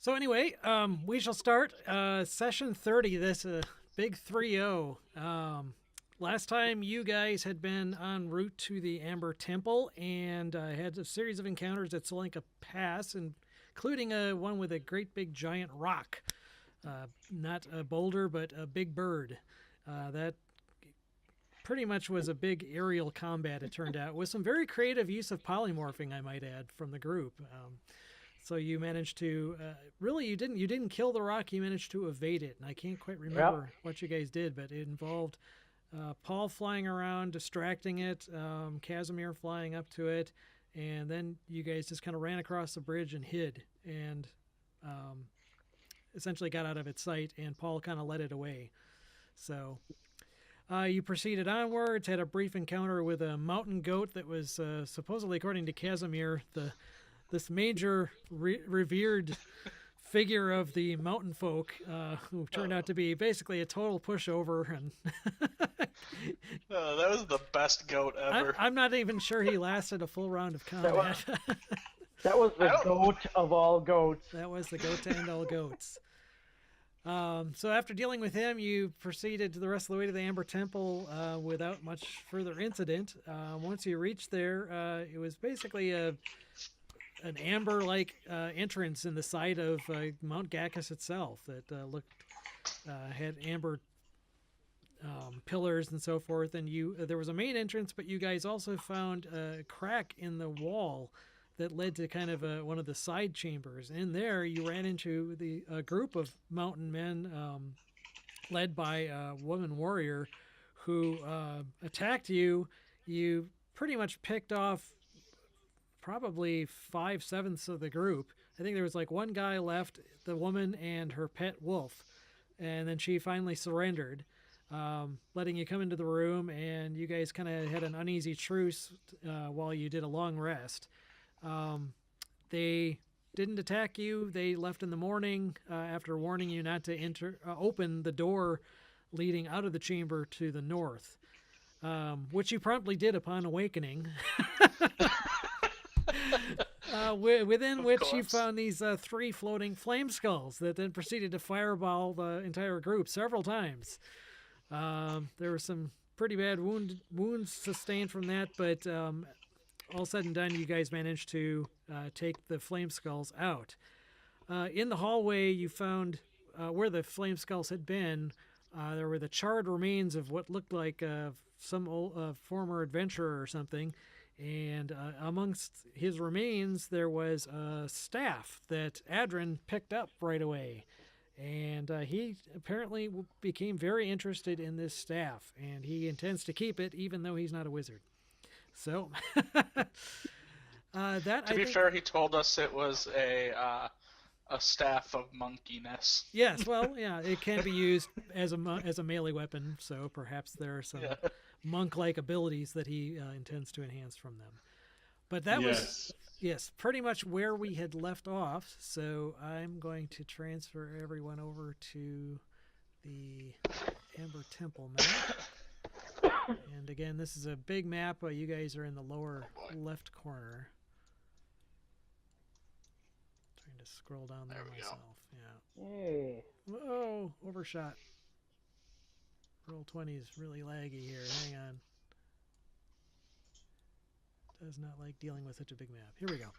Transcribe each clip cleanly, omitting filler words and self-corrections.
So anyway, we shall start session 30. This big 3-0. Last time you guys had been en route to the Amber Temple and had a series of encounters at Solinka Pass, including one with a great big giant rock. Not a boulder, but a big bird. That pretty much was a big aerial combat, it turned out, with some very creative use of polymorphing, I might add, from the group. So you managed to really you didn't kill the rock. You managed to evade it, and I can't quite remember what you guys did, but it involved Paul flying around, distracting it, Casimir flying up to it, and then you guys just kind of ran across the bridge and hid, and essentially got out of its sight. And Paul kind of led it away. So you proceeded onwards, had a brief encounter with a mountain goat that was supposedly, according to Casimir, this major revered figure of the mountain folk, who turned out to be basically a total pushover. And that was the best goat ever. I'm not even sure he lasted a full round of combat. That was the goat of all goats. That was the goat to end all goats. So after dealing with him, you proceeded the rest of the way to the Amber Temple without much further incident. Once you reached there, it was basically an amber-like entrance in the side of Mount Gacchus itself that had amber pillars and so forth. And there was a main entrance, but you guys also found a crack in the wall that led to kind of one of the side chambers. In there, you ran into a group of mountain men led by a woman warrior who attacked you. You pretty much picked off probably 5/7 of the group. I think there was like one guy left, the woman and her pet wolf, and then she finally surrendered, letting you come into the room, and you guys kind of had an uneasy truce while you did a long rest. They didn't attack you. They left in the morning after warning you not to open the door leading out of the chamber to the north, which you promptly did upon awakening. Within which you found these 3 floating flame skulls that then proceeded to fireball the entire group several times. There were some pretty bad wounds sustained from that, but all said and done, you guys managed to take the flame skulls out. In the hallway, you found where the flame skulls had been. There were the charred remains of what looked like some old, former adventurer or something. And amongst his remains, there was a staff that Adrin picked up right away. And he apparently became very interested in this staff, and he intends to keep it even though he's not a wizard. So, To be fair, he told us it was a staff of monkiness. Yes, well, yeah, it can be used as a melee weapon, so perhaps there are some monk-like abilities that he intends to enhance from them. But that was pretty much where we had left off. So I'm going to transfer everyone over to the Amber Temple map. And again, this is a big map. You guys are in the lower left corner. Trying to scroll down there myself. Yeah. Yay. Whoa, overshot. Roll20 is really laggy here. Hang on. Does not like dealing with such a big map. Here we go.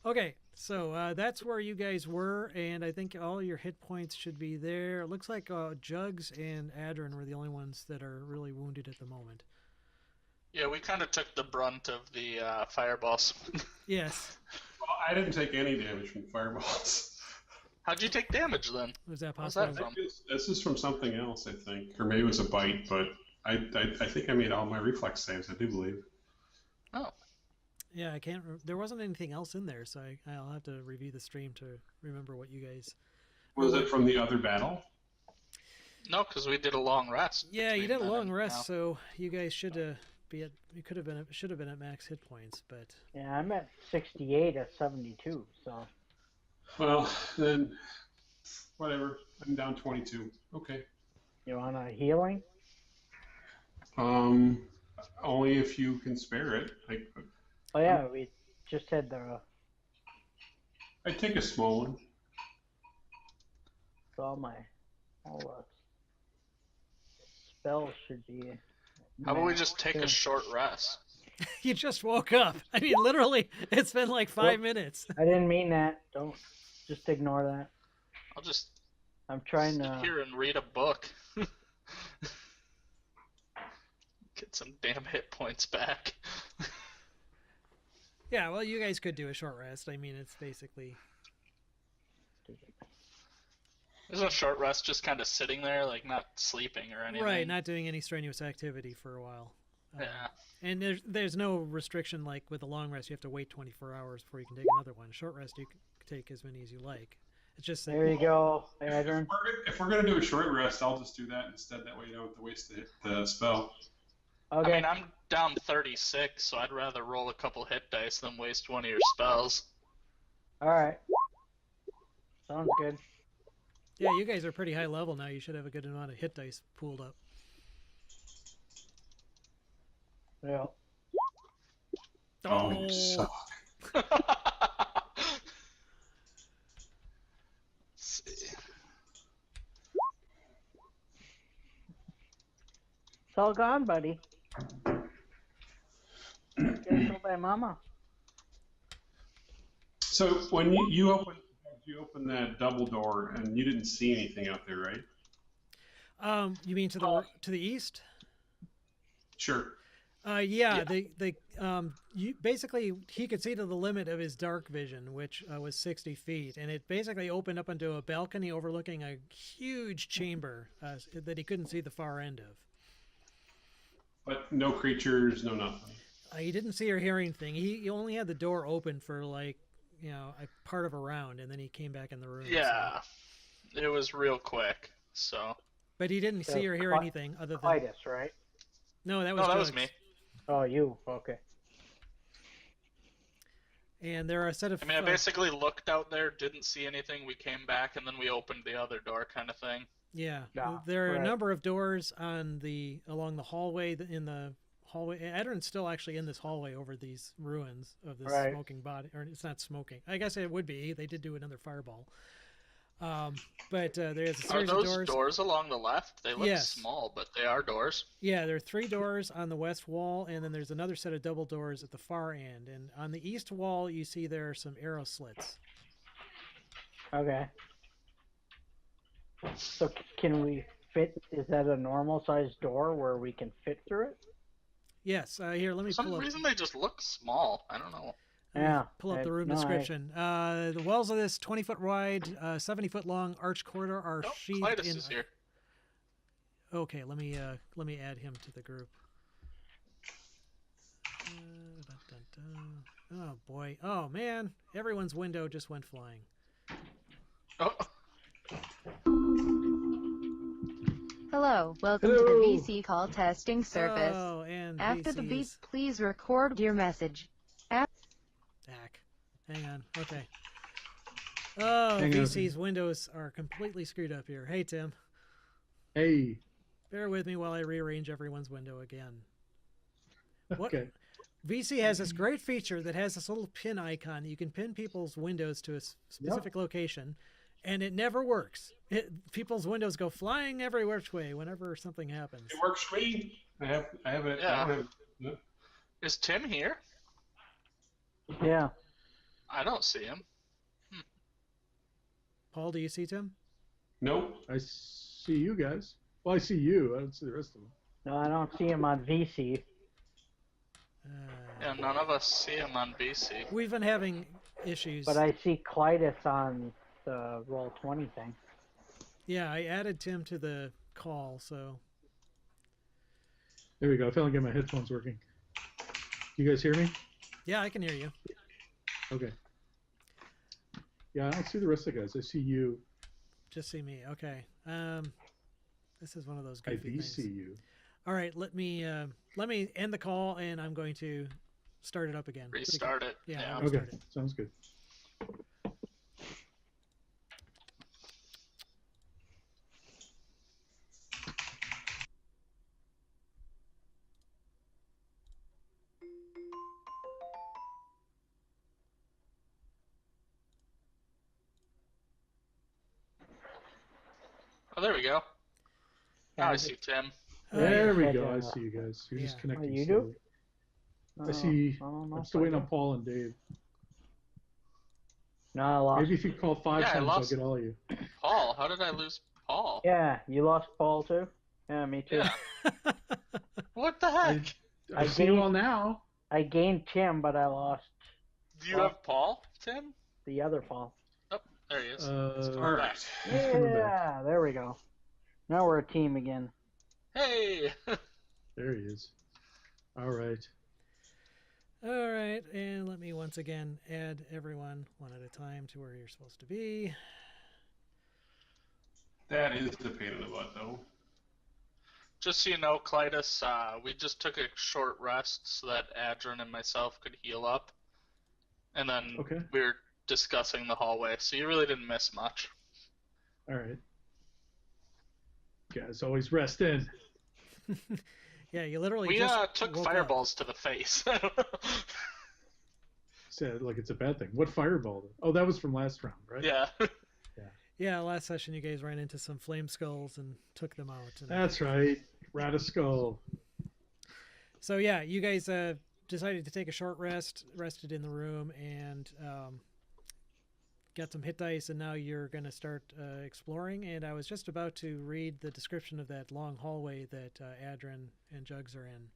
Okay, so that's where you guys were, and I think all your hit points should be there. It looks like Jugs and Adrin were the only ones that are really wounded at the moment. Yeah, we kind of took the brunt of the fireballs. Yes. Well, I didn't take any damage from fireballs. How'd you take damage then? Was that What's possible? that from? This is from something else, I think. Or maybe it was a bite, but I think I made all my reflex saves, I do believe. Oh. Yeah, I can't. There wasn't anything else in there, so I'll have to review the stream to remember what you guys. Was it from the other battle? No, because we did a long rest. Yeah, you did a long rest, now. so you guys should be at. You should have been at max hit points, but. Yeah, I'm at 68 at 72, so. Well, then, whatever. I'm down 22. Okay. You want a healing? Only if you can spare it. Oh yeah, we just had the. I'd take a small one. So all the spells should be. How about we maxed just take too. a short rest? You just woke up. I mean, literally, it's been like 5 minutes. I didn't mean that. Don't just ignore that. I'll just I'm trying sit to. here and read a book. Get some damn hit points back. Yeah, well, you guys could do a short rest. I mean, it's basically. Isn't a short rest just kind of sitting there, like not sleeping or anything? Right, not doing any strenuous activity for a while. Yeah. And there's no restriction like with a long rest. You have to wait 24 hours before you can take another one. Short rest, you can take as many as you like. It's just that, There you go, Adrian. If we're gonna do a short rest, I'll just do that instead. That way you don't have to waste the spell. Okay. I mean, I'm down 36, so I'd rather roll a couple hit dice than waste one of your spells. All right. Sounds good. yeah, you guys are pretty high level now. You should have a good amount of hit dice pooled up. Yeah. Oh, you suck. See. It's all gone, buddy. Get killed by Mama. So when you opened that double door and you didn't see anything out there, right? You mean to the east? Sure. Yeah. You basically he could see to the limit of his dark vision, which was 60 feet, and it basically opened up into a balcony overlooking a huge chamber that he couldn't see the far end of. But no creatures, no nothing. He didn't see or hear anything. He only had the door open for like a part of a round, and then he came back in the room. Yeah, it was real quick. So. But he didn't see or hear anything other than. Clytus, right? No, that No, that Jugs. was me. Oh, you. Okay. And there are a set of. I mean, I basically looked out there, didn't see anything. We came back, and then we opened the other door, kind of thing. Yeah, Yeah, there are a right. number of doors along the hallway in the hallway. Adrin's still actually in this hallway over these ruins of this Right. smoking body, or it's not smoking. I guess it would be. They did do another fireball. But there's a Are series those of doors along the left? They look Yes. small, but they are doors. Yeah, there are 3 doors on the west wall, and then there's another set of double doors at the far end. And on the east wall, you see there are some arrow slits. Okay. So can we fit? Is that a normal sized door where we can fit through it? Yes, here, let me For some pull up. reason, they just look small. I don't know. Yeah. Pull up the room no, description. The walls of this 20-foot wide, 70-foot long arch corridor are Oh, sheathed Clytus in. is here. Okay, let me add him to the group. Oh boy! Oh man! Everyone's window just went flying. Oh, Hello, welcome to Hello. the VC call testing service. Oh, and After the beep, VCs. please record your message. Back. Hang on. Okay. Oh, Hang on. VC's windows are completely screwed up here. Hey Tim, Hey. bear with me while I rearrange everyone's window again. What? Okay. VC has this great feature that has this little pin icon. You can pin people's windows to a specific location, and it never works. People's windows go flying every which way whenever something happens. It works for me. I have it. Yeah. I don't have, no. is Tim here? Yeah. I don't see him. Paul, do you see Tim? Nope. I see you guys. Well, I see you. I don't see the rest of them. No, I don't see him on VC. Yeah, none of us see him on BC. We've been having issues. But I see Clytus on the Roll20 thing. Yeah, I added Tim to the call, so There we go. I finally get my headphones working. You guys hear me? yeah, I can hear you. Okay. Yeah, I don't see the rest of the guys. I see you. Just see me. Okay. This is one of those I goofy things. see you. All right, let me end the call, and I'm going to start it up again. Restart it. Yeah, Yeah. I'll Okay. restart it. Sounds good. there we go. Now I Yeah, see Tim. There we Had, go. I see you guys. You're just yeah. connecting. Oh, you do? slowly. I see. I don't know I'm if still I waiting do. on Paul and Dave. No, I lost. Maybe if you call 5 Yeah, I times, I'll lost. get all of you. Paul, how did I lose Paul? Yeah, you lost Paul too? Yeah, me too. Yeah. What the heck? I see you all now. I gained Tim, but I lost Do you have Paul, Tim? the other Paul. Oh, there he is. All right. He's coming back. Yeah, there we go. Now we're a team again. Hey! There he is. All right. All right, and let me once again add everyone one at a time to where you're supposed to be. That is the pain in the butt, though. Just so you know, Clytus, we just took a short rest so that Adrian and myself could heal up. And then Okay. we were discussing the hallway, so you really didn't miss much. All right. Guys, always rest in. Yeah, you literally We just took woke up. fireballs to the face. Said like it's a bad thing. What fireball? Oh, that was from last round, right? Yeah. Yeah, last session you guys ran into some flame skulls and took them out. And That's right. Radiskull. so yeah, you guys decided to take a short rest, rested in the room, and got some hit dice, and now you're going to start exploring. And I was just about to read the description of that long hallway that Adrian and Jugs are in.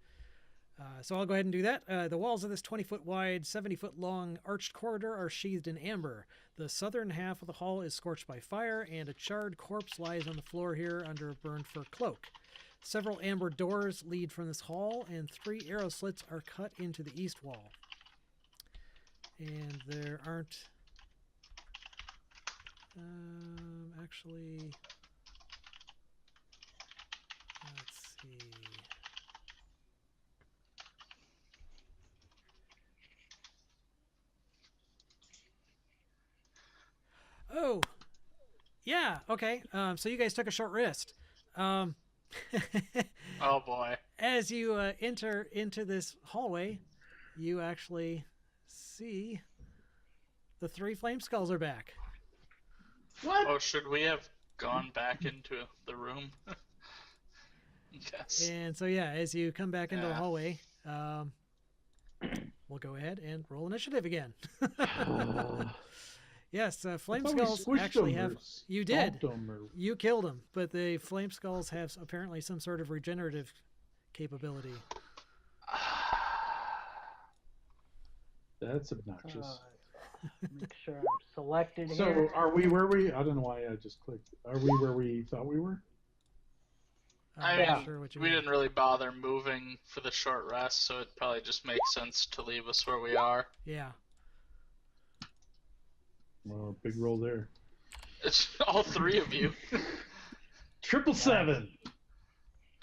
So I'll go ahead and do that. The walls of this 20-foot wide, 70-foot long arched corridor are sheathed in amber. The southern half of the hall is scorched by fire, and a charred corpse lies on the floor here under a burned fur cloak. Several amber doors lead from this hall, and 3 arrow slits are cut into the east wall. And there aren't... actually... Let's see... Oh, yeah. Okay. So you guys took a short rest. Oh boy. As you enter into this hallway, you actually see the 3 flame skulls are back. What? Oh, should we have gone back into the room? Yes. And so yeah, as you come back into the Yeah. hallway, we'll go ahead and roll initiative again. Yes, flame I thought we skulls squished actually them have. or You did. stomped them or- You killed them, but the flame skulls have apparently some sort of regenerative capability. That's obnoxious. Make sure I'm selected So here. are we where we? I don't know why I just clicked. Are we where we thought we were? I'm I not mean, sure what you we mean. didn't really bother moving for the short rest, so it probably just makes sense to leave us where we are. Yeah. Well, big roll there. It's all 3 of you. 777.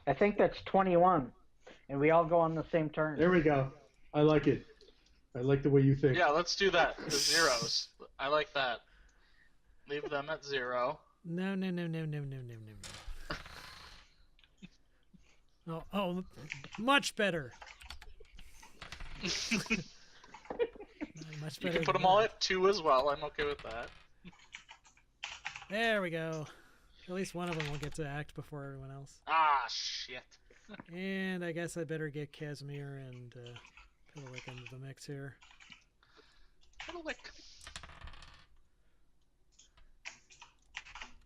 I think that's 21. And we all go on the same turn. There we go. I like it. I like the way you think. Yeah, let's do that. The zeros. I like that. Leave them at 0. No. Oh, much better. Much You better can put than them all that. at 2 as well. I'm okay with that. There we go. At least one of them will get to act before everyone else. Ah, shit. And I guess I better get Casimir and Pidalick into the mix here. Lick.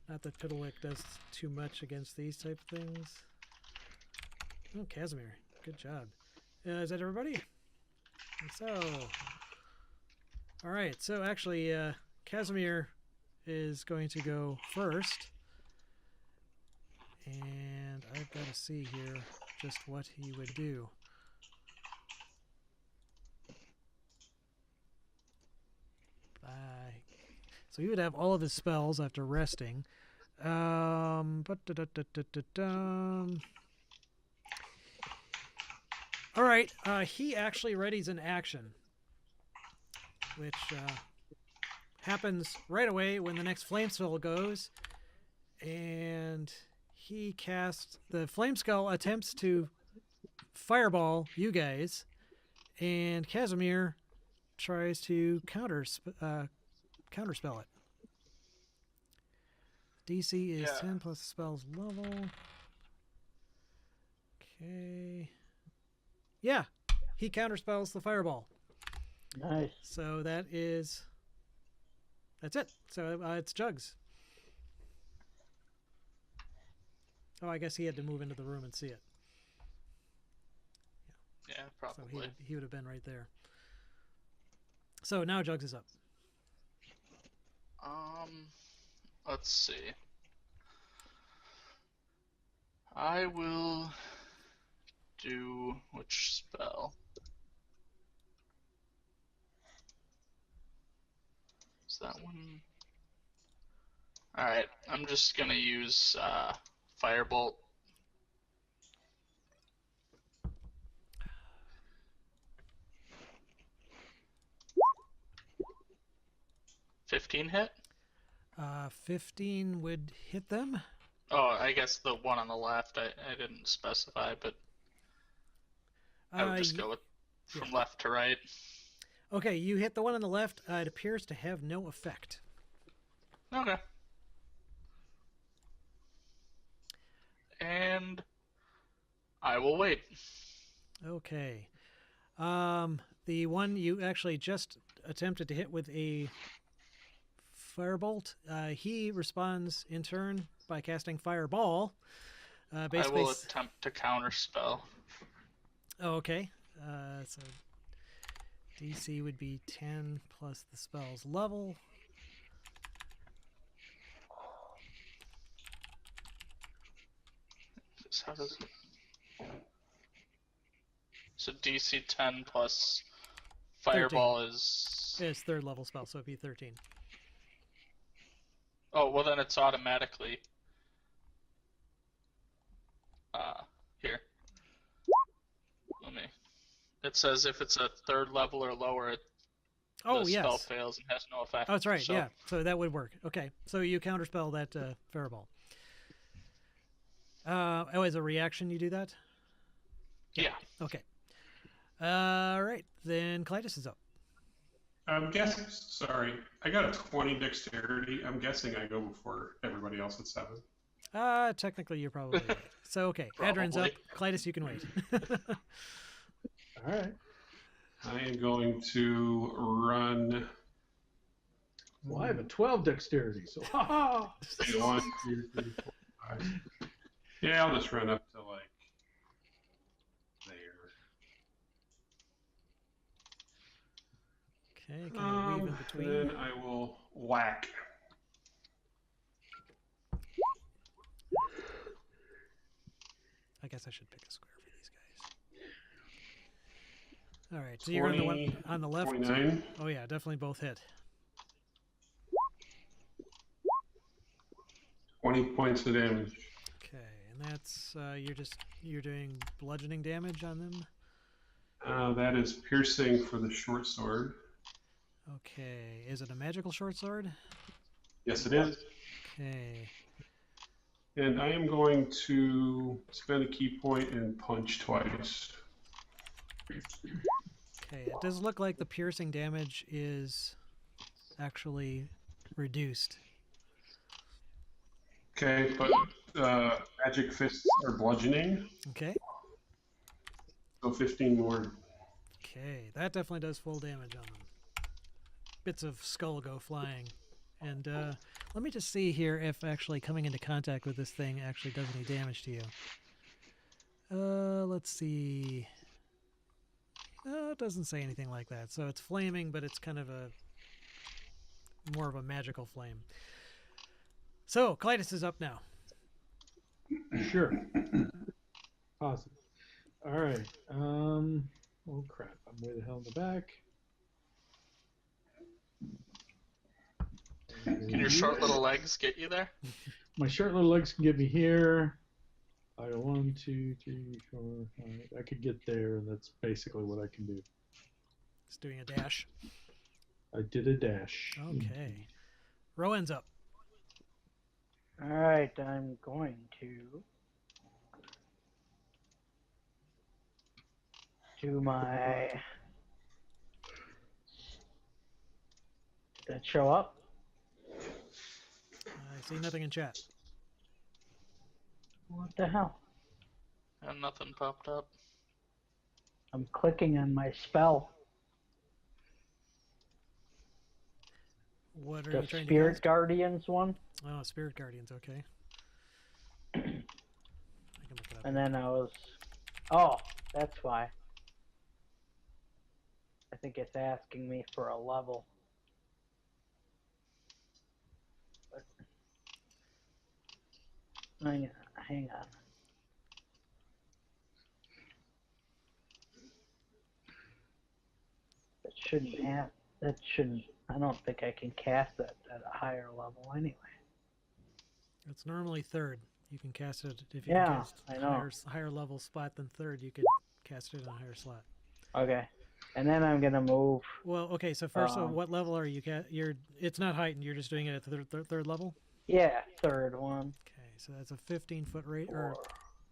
Not that Pidalick does too much against these type of things. Oh, Casimir. Good job. Is that everybody? So... Alright, so actually, Casimir is going to go first. And I've got to see here just what he would do. So he would have all of his spells after resting. Alright, he actually readies an action, which happens right away when the next flame spell goes, and he casts the flame skull attempts to fireball you guys, and Casimir tries to counterspell it. DC is Yeah. 10 plus the spell's level. Okay. Yeah, he counterspells the fireball. Nice. So that's it. So it's Jugs. Oh, I guess he had to move into the room and see it. Yeah, So probably. he would have been right there. So now Jugs is up. Let's see. I will do which spell? Is that one? Alright, I'm just gonna use Firebolt. $15 hit? 15 would hit them. Oh, I guess the one on the left, I didn't specify, but I would just go with from left to right. Okay, you hit the one on the left. It appears to have no effect. Okay. And I will wait. Okay. The one you actually just attempted to hit with a firebolt, he responds in turn by casting fireball. Basically, I will attempt to counterspell. Oh, okay. So DC would be 10 plus the spell's level. How does it? So DC 10 plus Fireball is. It's third level spell, so it'd be 13. Oh, well, then it's automatically. Here. Let me. It says if it's a third level or lower, Oh, the yes. spell fails and has no effect. Oh, that's right. So, Yeah. So that would work. Okay. So you counterspell that fireball. Oh, as a reaction, you do that? Yeah. Okay. All right. Then Clytus is up. I'm guessing. Sorry, I got a 20 dexterity. I'm guessing I go before everybody else at 7. Technically, you're probably right. So, okay. Adrin's up. Clytus, you can wait. All right. I am going to run. Well, I have a 12 dexterity, so ha ha. 1, 2, 3, 4, 5. Yeah, I'll just run up to like there. Okay. Kind of weave in between. Then I will whack. I guess I should pick a square for these guys. All right. So you're on the one on the left. 29. Oh yeah, definitely both hit. 20 points of damage. Okay, and that's you're doing bludgeoning damage on them. That is piercing for the short sword. Okay, is it a magical short sword? Yes, it is. Okay. And I am going to spend a key point and punch twice. Okay, it does look like the piercing damage is actually reduced. Okay, but magic fists are bludgeoning, Okay. so 15 more. Okay, that definitely does full damage on them. Bits of skull go flying. And let me just see here if actually coming into contact with this thing actually does any damage to you. Let's see. It doesn't say anything like that. So it's flaming, but it's kind of more of a magical flame. So Clytus is up now. Sure. Positive. All right. Oh crap! I'm way the hell in the back. Can your short little legs get you there? My short little legs can get me here. I go 1, 2, 3, 4, 5. I could get there, and that's basically what I can do. Just doing a dash. I did a dash. Okay. Rowan's up. All right, I'm going to do my. Did that show up? I see nothing in chat. What the hell? And nothing popped up. I'm clicking on my spell. What are The you trying to Spirit cast? Guardians one. Oh, Spirit Guardians. Okay. I can look it up. And then I was... Oh, that's why. I think it's asking me for a level. But... Hang on. That shouldn't, I don't think I can cast it at a higher level anyway. It's normally third. You can cast it if you Yeah, can cast I a know. higher level spot than third. You could cast it on a higher slot. Okay. And then I'm gonna move. Well, okay. So first, Um, what level are you? It's not heightened. You're just doing it at the third level. Yeah, third one. Okay, so that's a 15-foot rate. Or Four.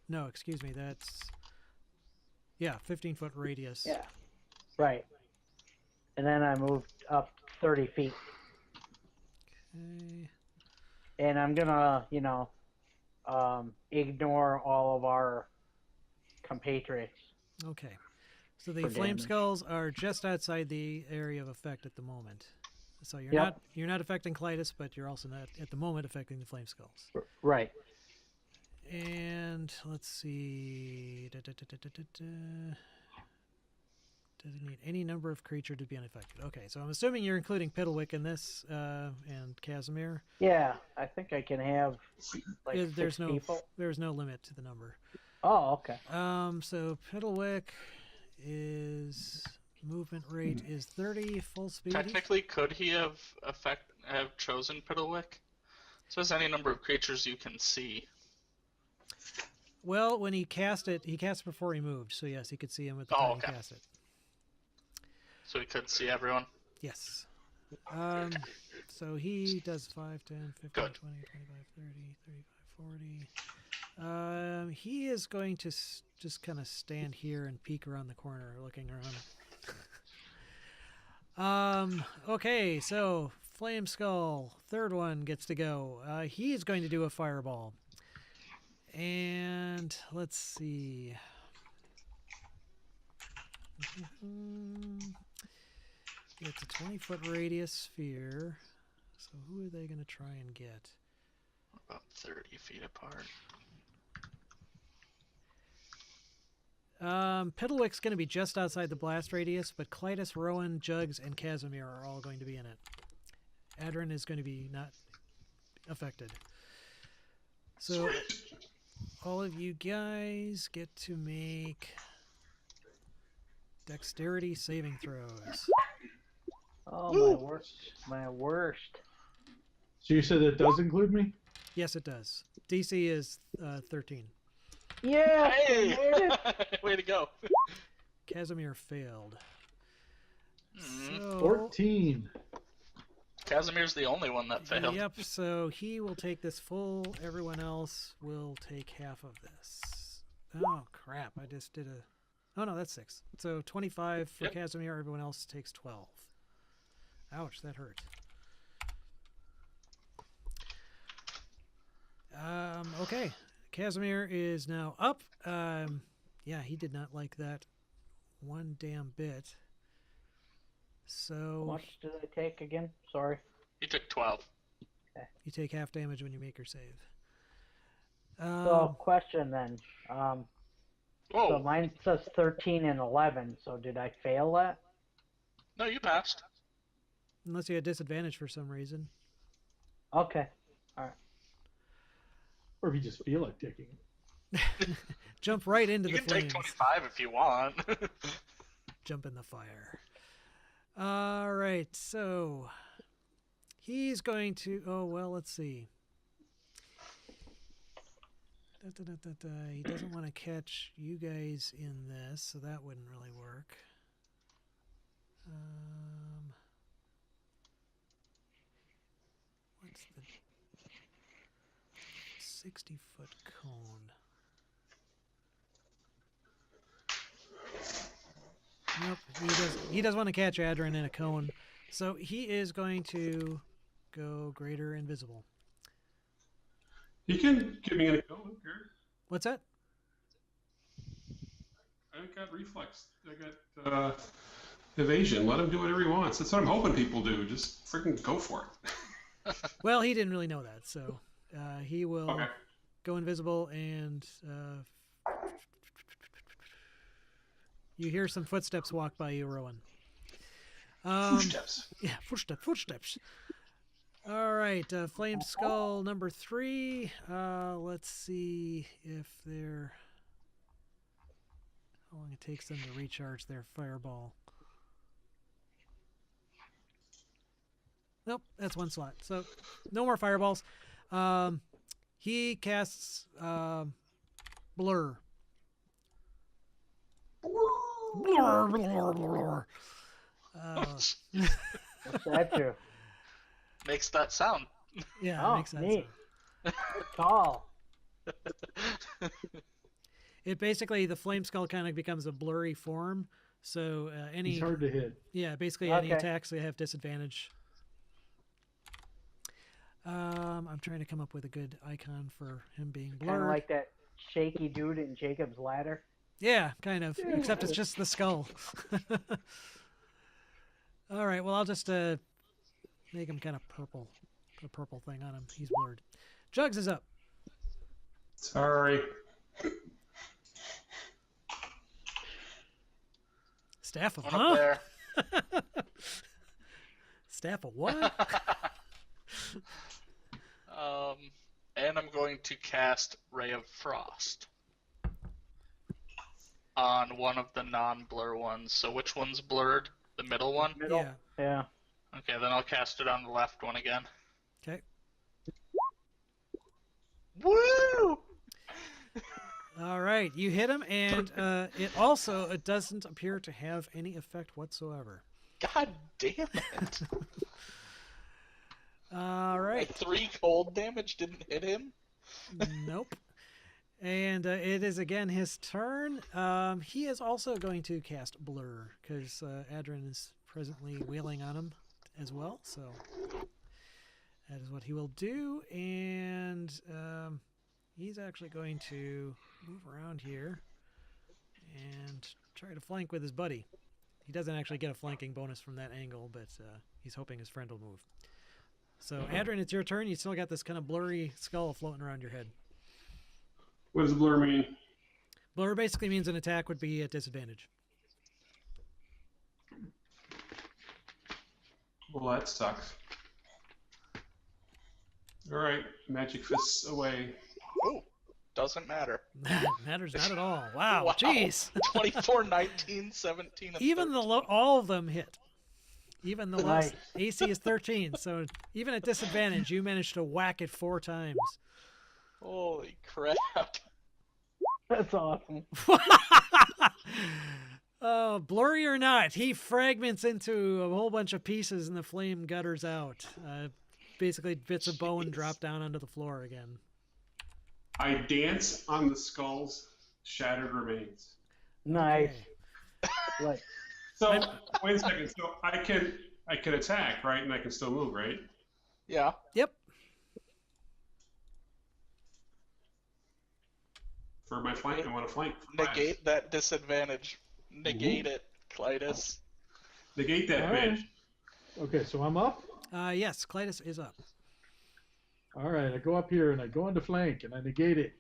no, excuse me. That's 15-foot radius. Yeah. Right. And then I moved up 30 feet. Okay. And I'm gonna, ignore all of our compatriots. Okay. So the For flame damage. skulls are just outside the area of effect at the moment. So Yep. you're not affecting Clytus, but you're also not at the moment affecting the flame skulls. Right. And let's see. Designate any number of creature to be unaffected. Okay, so I'm assuming you're including Piddlewick in this, and Casimir. Yeah, I think I can have like There's 6 people. there's no limit to the number. Oh, okay. So Piddlewick is movement rate is 30, full speed. Technically, could he have chosen Piddlewick? It says any number of creatures you can see. Well, when he cast it before he moved. So yes, he could see him at the Oh, time okay. he cast it. So he could see everyone. Yes. So he does 5, 10, 15, Good. 20, 25, 30, 35, 40. He is going to just kind of stand here and peek around the corner, looking around. Okay, so Flame Skull, third one gets to go. He's going to do a fireball. And let's see. It's a 20-foot radius sphere. So who are they going to try and get? About 30 feet apart. Piddlewick's going to be just outside the blast radius, but Clytus, Rowan, Jugs, and Casimir are all going to be in it. Adrin is going to be not affected. So all of you guys get to make dexterity saving throws. Oh, Woo! my worst. My worst. So you said that does include me? Yes, it does. DC is 13. Yeah, Hey! I made it. Way to go. Casimir failed. Mhm. So, 14. Casimir's the only one that failed. yep, so he will take this full. Everyone else will take half of this. Oh, crap. I just did a... Oh, no, that's 6. So 25 for Yep. Casimir. Everyone else takes 12. Ouch, that hurt. Okay. Casimir is now up. Yeah, he did not like that one damn bit. How So much did I take again? Sorry. He took 12. you take half damage when you make your save. So, question then. So Whoa. mine says 13 and 11. So did I fail that? No, you passed. Unless you had disadvantage for some reason. Okay. Or if you just feel like taking it. Jump right into You the can flames. take 25 if you want. Jump in the fire. All right, so he's going to. Oh well, let's see. He doesn't want to catch you guys in this, so that wouldn't really work. 60-foot cone. Nope, he does want to catch Adrin in a cone. So he is going to go greater invisible. He can give me an. Oh, okay. What's that? I got reflex. I got evasion. Let him do whatever he wants. That's what I'm hoping people do. Just freaking go for it. Well, he didn't really know that, so he will Okay. go invisible, and you hear some footsteps walk by you, Rowan. Footsteps. Yeah, footsteps. All right, Flame Skull number 3. Let's see if they're... How long it takes them to recharge their fireball. Nope, that's one slot. So, no more fireballs. He casts Blur. Blur, blur, blur. What's that do? Makes that sound. Yeah, Oh, it makes sense. neat. Good call. It basically, the flame skull kind of becomes a blurry form. So any He's hard to hit. basically any Okay. attacks they have disadvantage. I'm trying to come up with a good icon for him being Kind of blurred. like that shaky dude in Jacob's Ladder. Yeah, kind of. Except it's just the skull. All right. Well, I'll just make him kind of purple. A purple thing on him. He's blurred. Jugs is up. Sorry. Staff of One up there. Staff of what? And I'm going to cast Ray of Frost on one of the non-blur ones. So which one's blurred? The middle one? Middle. Yeah. Yeah. Okay, then I'll cast it on the left one again. Okay. Woo! All right. You hit him, and it doesn't appear to have any effect whatsoever. God damn it. All My right. 3 cold damage didn't hit him? Nope. And it is again his turn. He is also going to cast Blur because Adrin is presently wheeling on him as well. So that is what he will do. And he's actually going to move around here and try to flank with his buddy. He doesn't actually get a flanking bonus from that angle, but he's hoping his friend will move. So, Adrin, it's your turn. You still got this kind of blurry skull floating around your head. What does blur mean? Blur basically means an attack would be at disadvantage. Well, that sucks. All right, magic fists away. Oh, doesn't matter. Matters not at all. Wow, Wow. jeez. 24, 19, 17, and Even 13. all of them hit. Even the lowest Nice. AC is 13, so even at disadvantage, you managed to whack it 4 times. Holy crap. That's awesome. Blurry or not, he fragments into a whole bunch of pieces and the flame gutters out. Basically, bits of bone drop down onto the floor again. I dance on the skull's shattered remains. Nice. Okay. Like, So wait a second. So I can attack, right? And I can still move, right? Yeah. Yep. For my flank, I want to flank. for five. Negate that disadvantage. Negate it, Clytus. Negate that All right. bitch. Okay, so I'm up. Yes, Clytus is up. All right, I go up here and I go into flank and I negate it.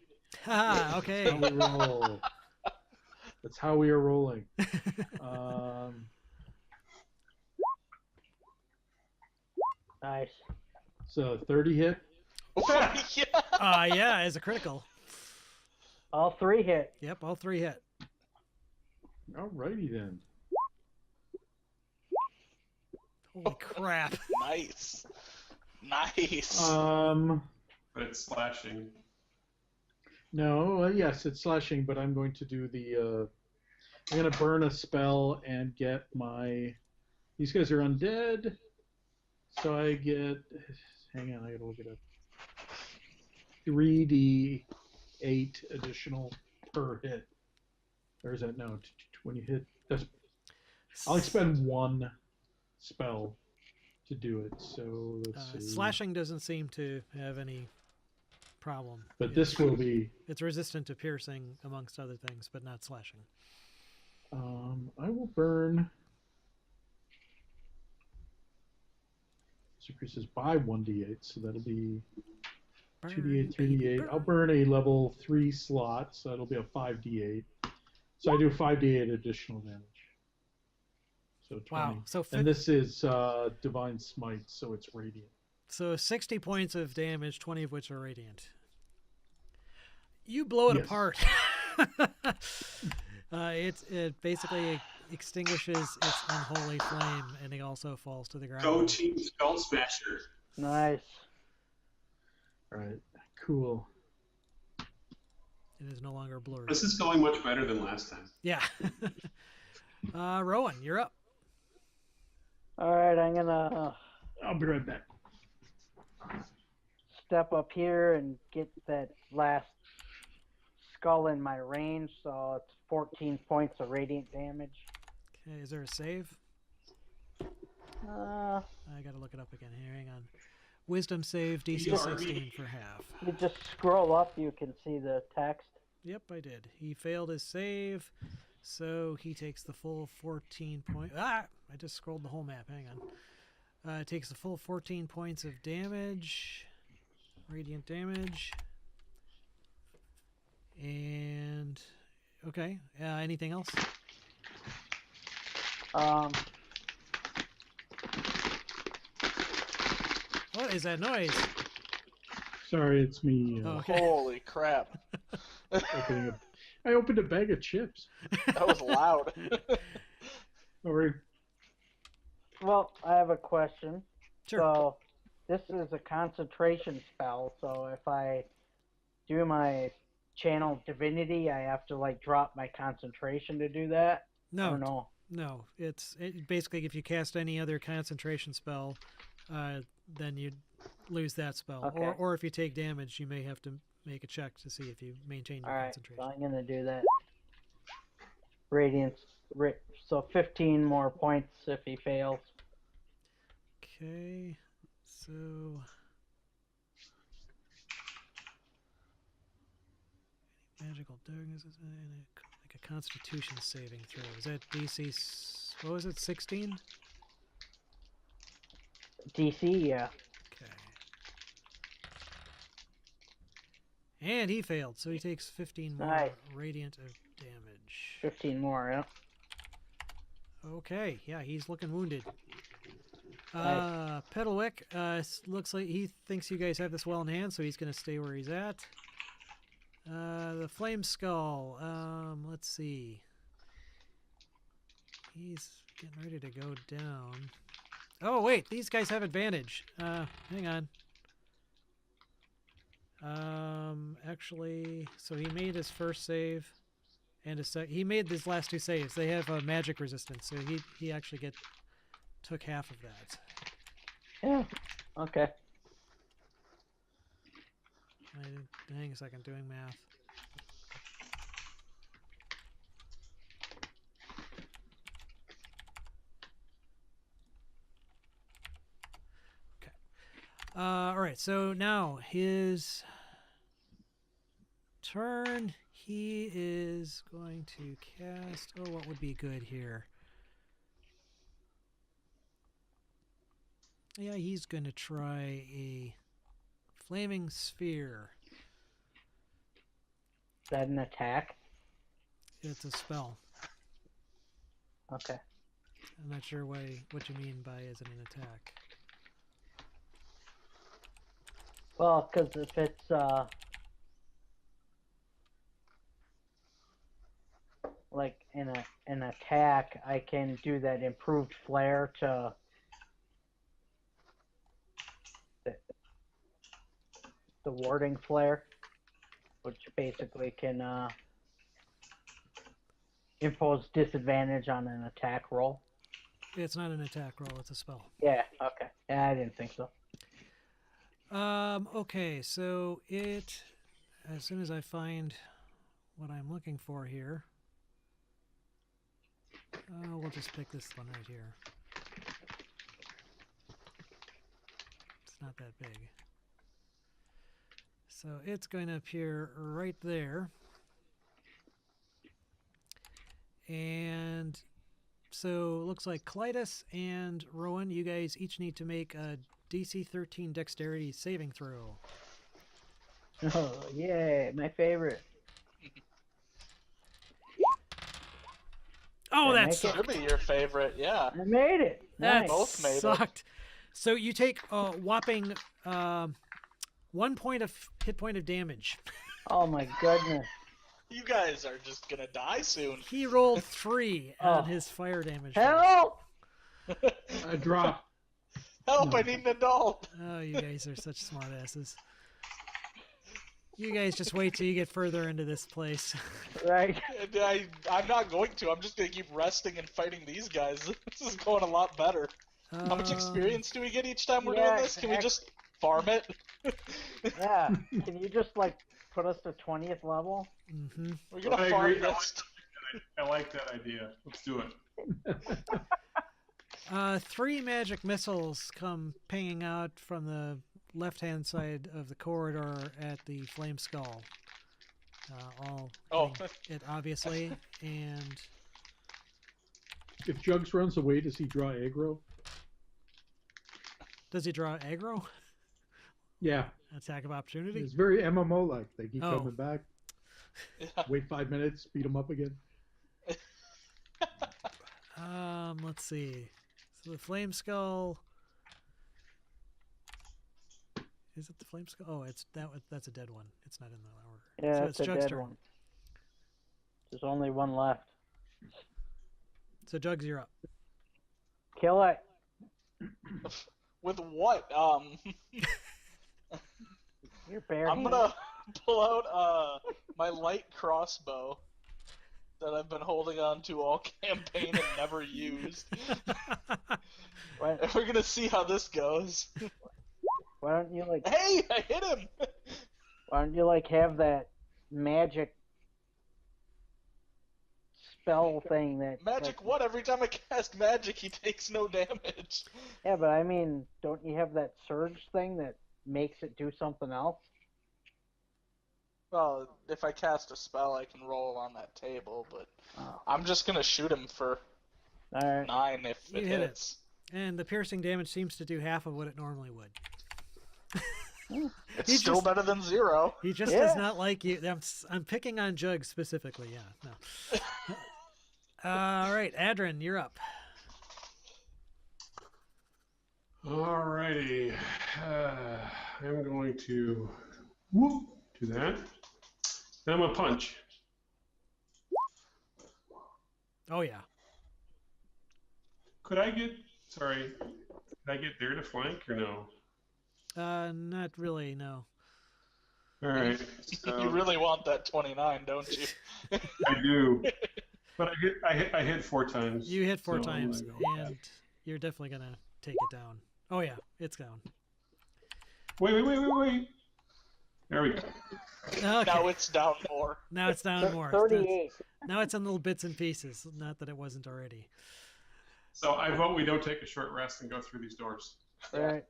Haha, okay. That's how we roll. That's how we are rolling. nice. So 30 hit. Oh, yeah. Yeah, as a critical. All 3 hit. Yep, all 3 hit. Alrighty then. Holy crap. Nice. Nice. But it's slashing. No, yes, it's slashing, but I'm going to do the. I'm going to burn a spell and get my. These guys are undead, so I get. Hang on, I gotta look it up. 3d8 additional per hit. Or is that no? When you hit, that's. I'll expend 1 spell to do it. So let's see. Slashing doesn't seem to have any problem. But this will be. It's resistant to piercing, amongst other things, but not slashing. I will burn. This increases by 1d8, so that'll be 2d8, 3d8. I'll burn a level 3 slot, so that'll be a 5d8. So I do 5d8 additional damage. So 20. Wow. So and this is Divine Smite, so it's radiant. So 60 points of damage, 20 of which are radiant. You blow it apart. It basically extinguishes its unholy flame, and it also falls to the ground. Go Team Skull Smasher. Nice. All right, cool. It is no longer blurred. This is going much better than last time. Yeah. Rowan, you're up. All right, I'm gonna I'll be right back. step up here and get that last skull in my range. So it's 14 points of radiant damage. Okay, is there a save? I gotta look it up again here. Hang on. Wisdom save, DC 16 for half. You just scroll up, you can see the text. Yep, I did. He failed his save, so he takes the full 14 points. I just scrolled the whole map. Hang on. Takes the full 14 points of damage, radiant damage. And, okay. Anything else? What is that noise? Sorry, it's me Okay. Holy crap. opening up. I opened a bag of chips. That was loud. Sorry. Well, I have a question. Sure. So this is a concentration spell, so if I do my channel divinity, I have to like drop my concentration to do that? No, Or no? no. It basically, if you cast any other concentration spell, then you lose that spell. Okay. Or if you take damage, you may have to make a check to see if you maintain your All right, concentration. so I'm gonna do that. Radiance, so 15 more points if he fails. Okay, so magical darkness is like a Constitution saving throw. Is that DC? What was it? 16? DC, yeah. Okay. And he failed, so he takes 15 more Nice. radiant of damage. 15 more, yeah. Okay, yeah, he's looking wounded. Nice. Pedalwick, looks like he thinks you guys have this well in hand, so he's going to stay where he's at. The Flame Skull, let's see. He's getting ready to go down. Oh, wait, these guys have advantage. Hang on. Actually, so he made his first save, and he made his last two saves. They have a magic resistance, so he actually took half of that. Yeah, okay. Hang a second, doing math. Okay. All right, so now his turn. He is going to cast. Oh, what would be good here? Yeah, he's going to try a Flaming Sphere. Is that an attack? It's a spell. Okay. I'm not sure what you mean by is it an attack. Well, because if it's like an attack, I can do that improved flare to the warding flare, which basically can impose disadvantage on an attack roll. It's not an attack roll, it's a spell. Yeah, okay. Yeah, I didn't think so. Okay, so as soon as I find what I'm looking for here, we'll just pick this one right here. It's not that big. So it's going to appear right there. And so it looks like Clytus and Rowan, you guys each need to make a DC 13 dexterity saving throw. Oh, yay, my favorite. Oh, Did I that make it? sucked. Should be your favorite, yeah. I made it. That Nice. Both made it. sucked. So you take a whopping 1 point of hit point of damage. Oh my goodness. You guys are just gonna die soon. He rolled 3 Oh. on his fire damage. dice. Help! I drop. Help! I need an adult. Oh, you guys are such smart asses. You guys just wait till you get further into this place. Right. And I'm not going to. I'm just gonna keep resting and fighting these guys. This is going a lot better. How much experience do we get each time we're yeah, doing this? Can we just farm it? Yeah. Can you just like put us to 20th level? Mm-hmm. We're gonna I farm agree. this. I like that idea. Let's do it. 3 magic missiles come pinging out from the left-hand side of the corridor at the flame skull. All Oh. hitting it obviously, and If Jugs runs away, does he draw aggro? does he draw aggro? Yeah. Attack of opportunity? It's very MMO-like. They keep Oh. coming back. Yeah. Wait 5 minutes, beat them up again. Let's see. So the flame skull. Is it the flame skull? Oh, it's that's a dead one. It's not in the order. Yeah, so it's it's a Jug's dead turn. one. There's only one left. So Jugs, you're up. Kill it. With what? You're bare. I'm gonna pull out my light crossbow that I've been holding on to all campaign and never used. Why, And we're gonna see how this goes. why don't you like? Hey, I hit him! Why don't you like have that magic spell thing that? Magic like- what? Every time I cast magic, he takes no damage. Yeah, but I mean, don't you have that surge thing that makes it do something else? Well, if I cast a spell, I can roll on that table, but Oh. I'm just gonna shoot him for All right. 9 if You it hit it. hits. And the piercing damage seems to do half of what it normally would. It's He still just- better than 0. He just Yeah. does not like you. I'm picking on Jugs specifically. Yeah. No. All right, Adrin, you're up. Alrighty. I'm going to do that. Then I'm going to punch. Oh yeah. Could I get there to flank or no? Not really. No. All right. You So really want that 29, don't you? I do. But I hit 4 times. You hit 4 so I'm times, gonna go with and you're definitely gonna take it down. Oh yeah, it's down. that. Wait. There we go. Okay. Now it's down 4. Now it's down more. 38. Now it's in little bits and pieces. Not that it wasn't already. So I vote we don't take a short rest and go through these doors. All right.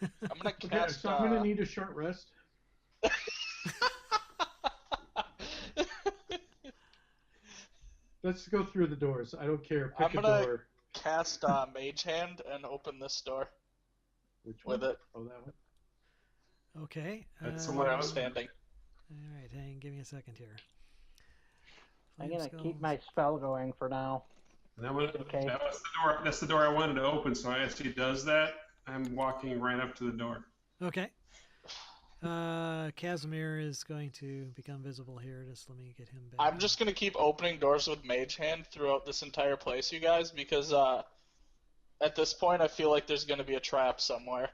I'm gonna Okay, cast. so I'm going to need a short rest. Let's go through the doors. I don't care. I'm Pick a gonna- door. cast Mage Hand and open this door Which one? with it. Oh, that one. Okay. That's Where I'm Um, standing. All right, hang. Give me a second here. I'm Flame gonna keep skulls. my spell going for now. Okay. That was the door. That's the door I wanted to open. So as he does that, I'm walking right up to the door. Okay. Casimir is going to become visible here. Just let me get him back. I'm just gonna keep opening doors with Mage Hand throughout this entire place, you guys, because at this point I feel like there's gonna be a trap somewhere.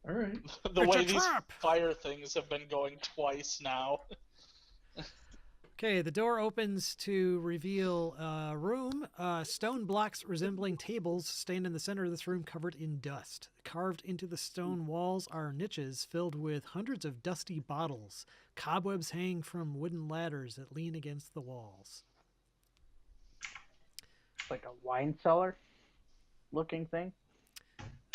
All right. The It's way a these trap! fire things have been going twice now. Okay, the door opens to reveal a room. Stone blocks resembling tables stand in the center of this room covered in dust. Carved into the stone walls are niches filled with hundreds of dusty bottles. Cobwebs hang from wooden ladders that lean against the walls. It's like a wine cellar looking thing.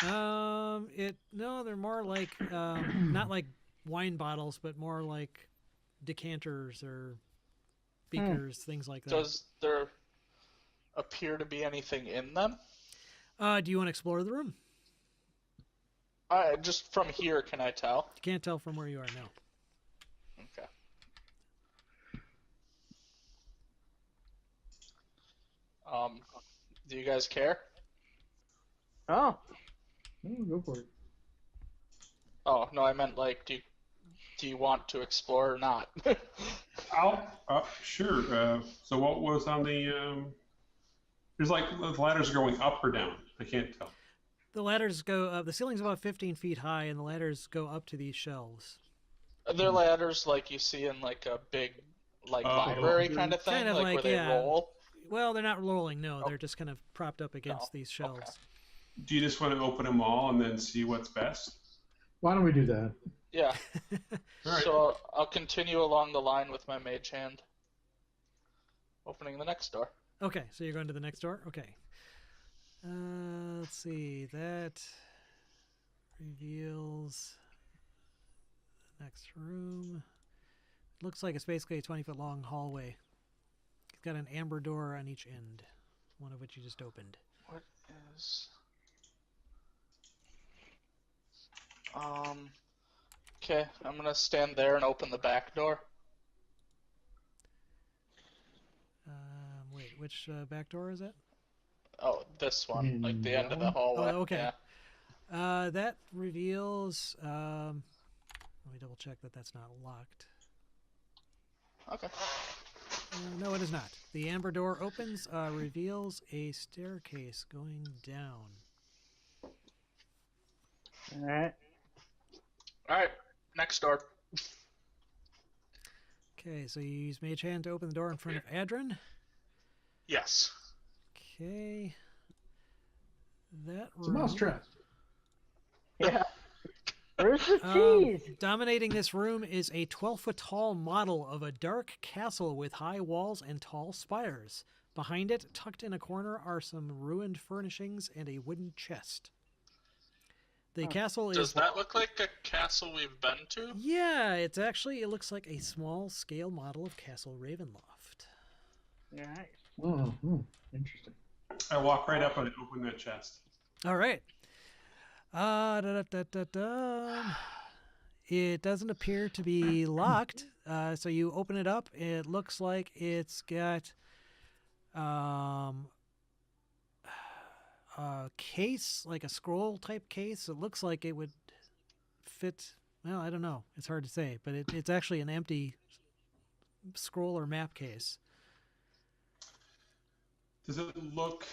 No, they're more like not like wine bottles, but more like decanters or beakers, things like that. Does there appear to be anything in them? Do you want to explore the room? Just from here, can I tell? You can't tell from where you are now. Okay. Do you guys care? Oh, Oh, go for it. Oh, no, I meant like, do you want to explore or not? Sure. So what was on the? There's like the ladders are going up or down. I can't tell. The ladders go up. The ceiling's about 15 feet high, and the ladders go up to these shelves. They're ladders like you see in like a big like Oh. library kind of thing, Kind of like like, where they yeah. roll. Well, they're not rolling. No, Oh. they're just kind of propped up against Oh, these shelves. Do you just want to open them all and then see what's best? Why don't we do that? Yeah. All right. So I'll continue along the line with my mage hand, opening the next door. Okay, so you're going to the next door? Okay. Let's see. That reveals the next room. Looks like it's basically a 20-foot long hallway. It's got an amber door on each end, one of which you just opened. What is? Okay, I'm gonna stand there and open the back door. Wait, which back door is it? Oh, this one, like the end of the that hallway. Oh, okay. Yeah. That reveals. Let me double check that that's not locked. Okay. No, it is not. The amber door opens, reveals a staircase going down. all right. All right. Next door. Okay, so you use Mage Hand to open the door in front of Adrin. Yes. Okay. That It's a room. mousetrap. Yeah. Where's the cheese? Dominating this room is a 12-foot tall model of a dark castle with high walls and tall spires. Behind it, tucked in a corner, are some ruined furnishings and a wooden chest. The castle is... Does that look like a castle we've been to? Yeah, it looks like a small-scale model of Castle Ravenloft. Nice. Oh, interesting. I walk right up and open that chest. All right. It doesn't appear to be locked. So you open it up. It looks like it's got a case, like a scroll type case. It looks like it would fit. Well, I don't know. It's hard to say, but it's actually an empty scroll or map case. Does it look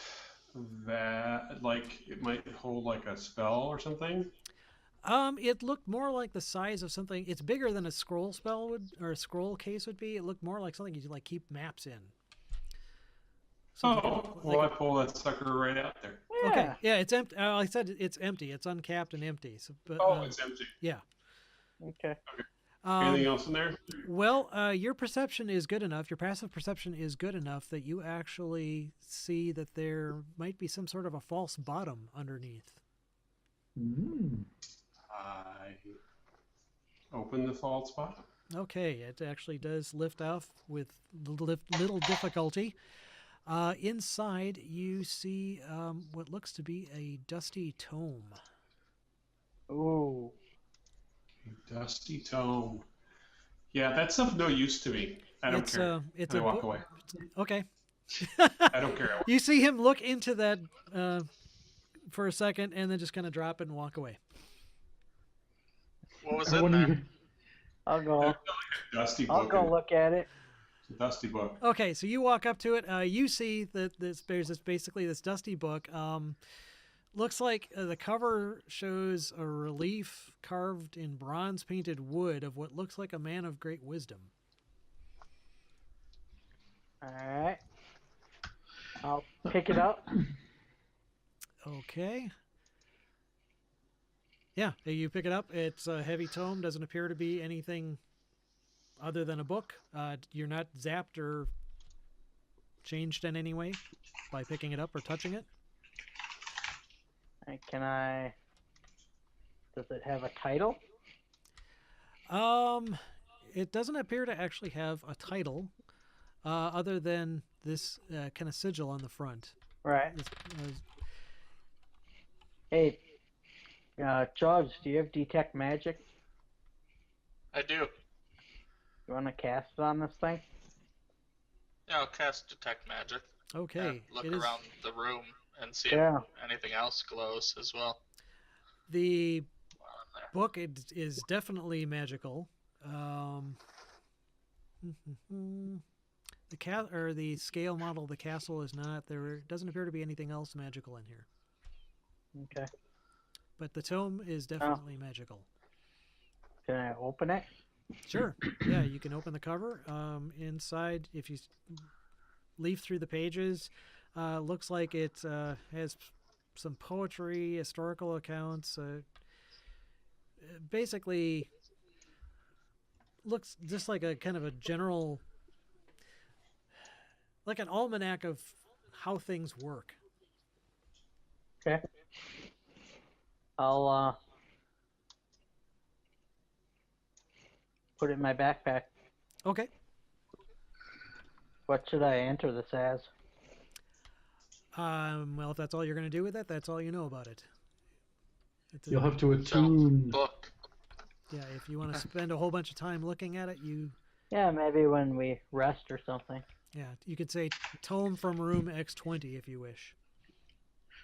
that like it might hold like a spell or something? It looked more like the size of something. It's bigger than a scroll spell would, or a scroll case would be. It looked more like something you like keep maps in. Something Well, I pull that sucker right out there. Yeah. Okay, yeah, it's empty. I said it's empty. It's uncapped and empty. So, but, It's empty. yeah. Okay. Anything else in there? Well, your perception is good enough. Your passive perception is good enough that you actually see that there might be some sort of a false bottom underneath. Mm. I open the false bottom. Okay, it actually does lift off with little difficulty. Inside, you see what looks to be a dusty tome. Ooh. Dusty tome. Yeah, that's of no use to me. I don't care. It's I a walk book. away. Okay. I don't care. You see him look into that for a second and then just kind of drop it and walk away. What was I in wouldn't there? even- I'll go. Dusty I'll book. go look at it. It's a dusty book. Okay, so you walk up to it. You see that there's basically this dusty book. Looks like the cover shows a relief carved in bronze painted wood of what looks like a man of great wisdom. All right. I'll pick it up. Okay. Yeah, you pick it up. It's a heavy tome. Doesn't appear to be anything other than a book. You're not zapped or changed in any way by picking it up or touching it. Can I? Does it have a title? It doesn't appear to actually have a title, other than this kind of sigil on the front. Right. This, Hey, Charles, do you have detect magic? I do. You want to cast it on this thing? Yeah, I'll cast detect magic. okay. And look It is around the room and see Yeah. if anything else glows as well. the On there. book. It is definitely magical. The scale model of the castle is not. There doesn't appear to be anything else magical in here. Okay. But the tome is definitely magical. Can I open it? Sure. Yeah, you can open the cover. Inside, if you leaf through the pages, looks like it has some poetry, historical accounts. Basically, looks just like a kind of a general, like an almanac of how things work. Okay. I'll put it in my backpack. Okay. What should I enter this as? Well, if that's all you're going to do with it, that's all you know about it. You'll have to So, attune. book. Yeah, if you want to spend a whole bunch of time looking at it, Yeah, maybe when we rest or something. you could say tome from room X20 if you wish.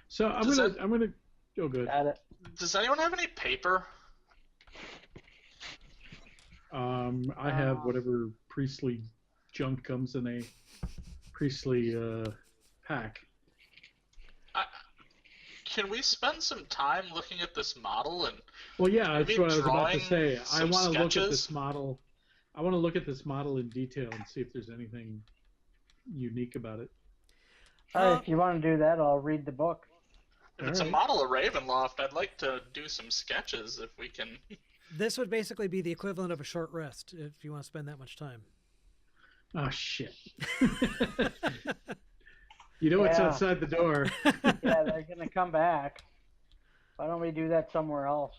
So I'm gonna. Oh, good. Got it. Does anyone have any paper? I have whatever priestly junk comes in a priestly pack. Can we spend some time looking at this model and Well, yeah, that's maybe what I was about to drawing say. I some want to look at sketches? this model. I want to look at this model in detail and see if there's anything unique about it. Alright, if you want to do that, I'll read the book. if it's a Alright. model of Ravenloft, I'd like to do some sketches if we can. This would basically be the equivalent of a short rest if you want to spend that much time. Oh shit! You know what's Yeah. outside the door. Yeah, they're gonna come back. Why don't we do that somewhere else?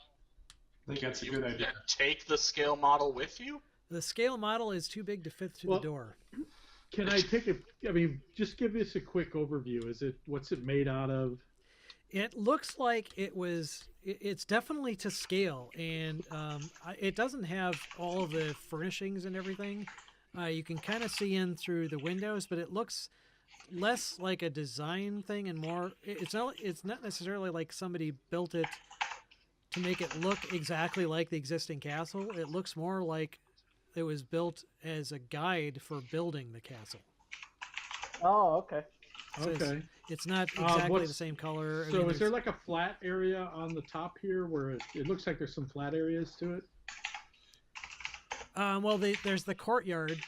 I think that's a good idea. Take the scale model with you? The scale model is too big to fit through Well- the door. Can I take a? I mean, just give us a quick overview. What's it made out of? It looks like it's definitely to scale, and it doesn't have all of the furnishings and everything. You can kind of see in through the windows, but it looks less like a design thing and more. It's not necessarily like somebody built it to make it look exactly like the existing castle. It looks more like it was built as a guide for building the castle. Oh, okay. So Okay. It's not exactly what's- the same color. I So mean, is there like a flat area on the top here where it looks like there's some flat areas to it? Well, there's the courtyard.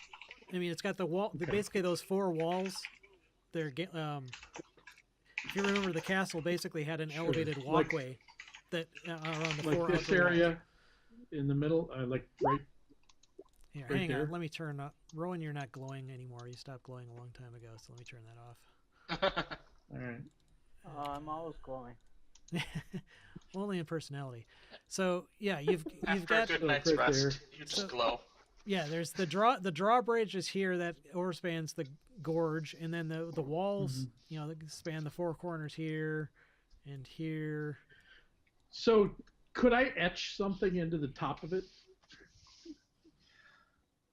I mean, it's got the wall. Basically, those four walls. They're if you remember, the castle basically had an Sure. elevated Like- walkway that around the Like four this outer walls. area in the middle, like right. Here, right hang there? on. Let me turn up. Rowan, you're not glowing anymore. You stopped glowing a long time ago, so let me turn that off. All right. I'm always glowing. Only in personality. So yeah, you've After got a good night's right rest, there. you just So- glow. yeah. There's the drawbridge is here that overspans the gorge, and then the walls, that span the four corners here and here. So could I etch something into the top of it?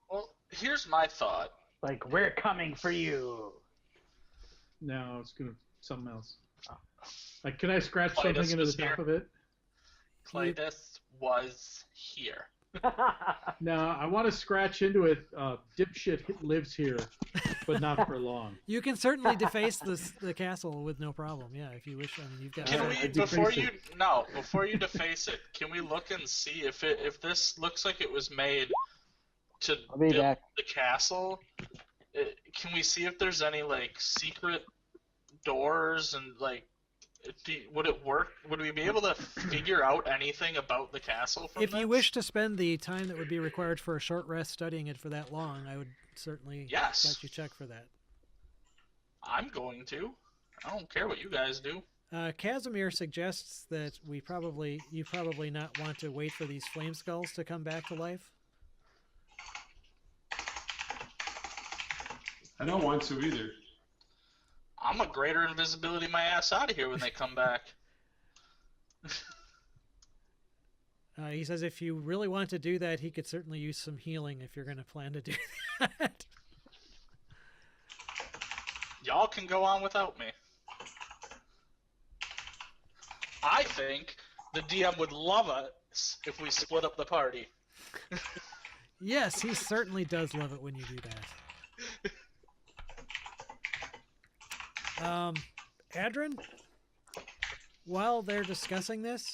Well, here's my thought. Like, we're coming for you. No, it's gonna something else. Like, can I scratch Clytus something into the was top here. of it? Clytus was here. No, I want to scratch into it. Dipshit lives here, but not for long. You can certainly deface the castle with no problem. Yeah, if you wish. I mean, you've got. Can I we deface before you deface it? Can we look and see if this looks like it was made to I'll be build back. the castle? Can we see if there's any like secret doors and like? Would it work? Would we be able to figure out anything about the castle from If you this? wish to spend the time that would be required for a short rest studying it for that long, I would certainly Yes. let you check for that. I'm going to. I don't care what you guys do. Casimir suggests that you probably not want to wait for these flame skulls to come back to life. I don't want to either. I'm a greater invisibility my ass out of here when they come back. He says if you really want to do that, he could certainly use some healing if you're going to plan to do that. Y'all can go on without me. I think the DM would love us if we split up the party. Yes, he certainly does love it when you do that. Adrin, while they're discussing this,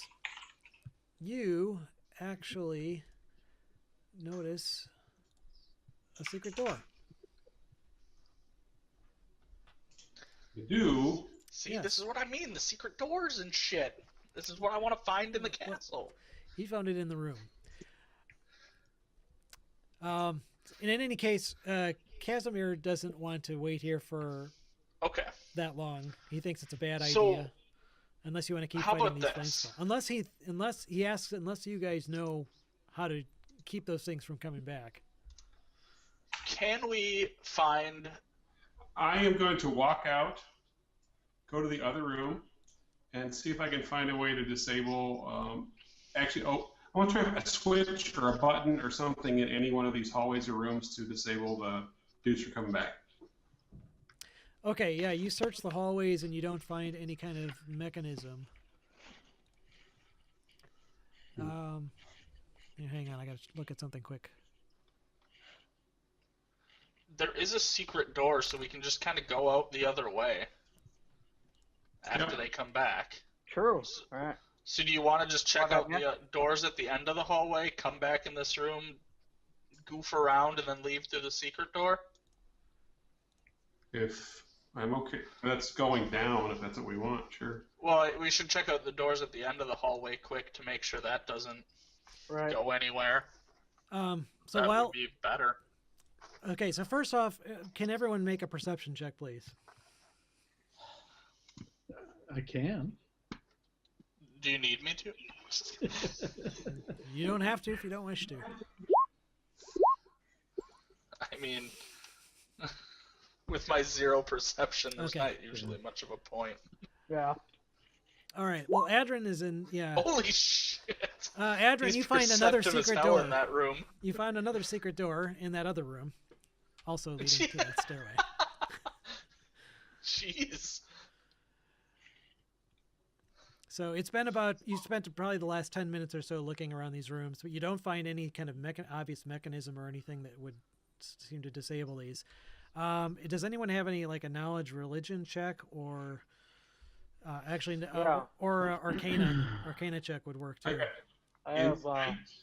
you actually notice a secret door. You do. See, Yes. this is what I mean. The secret doors and shit. This is what I want to find in the castle. He found it in the room. And in any case, Casimir doesn't want to wait here for Okay. that long. He thinks it's a bad So, idea. Unless you want to keep how fighting about these this? flames. Unless he asks, unless you guys know how to keep those things from coming back. Can we find... I am going to walk out, go to the other room, and see if I can find a way to disable. I want to try a switch or a button or something in any one of these hallways or rooms to disable the dudes from coming back. Okay, yeah, you search the hallways and you don't find any kind of mechanism. Yeah, hang on, I gotta look at something quick. There is a secret door, so we can just kind of go out the other way after they come back. True. All right. So do you want to just check Well, out the doors at the end of the hallway, come back in this room, goof around, and then leave through the secret door? If I'm okay, that's going down. If that's what we want, sure. Well, we should check out the doors at the end of the hallway quick to make sure that doesn't Right. go anywhere. So that while would be better. okay, so first off, can everyone make a perception check, please? I can. Do you need me to? You don't have to if you don't wish to. I mean, with my 0 perception, there's Okay. not usually much of a point. Yeah. All right. Well, Adrin is in. Yeah. Holy shit! Adrin, He's you find another perceptive as secret hell door. in that room. You find another secret door in that other room, also leading to that stairway. Jeez. So it's been about, you spent probably the last 10 minutes or so looking around these rooms, but you don't find any kind of obvious mechanism or anything that would seem to disable these. Does anyone have any, like a knowledge religion check or or Arcana check would work too. Okay. I have,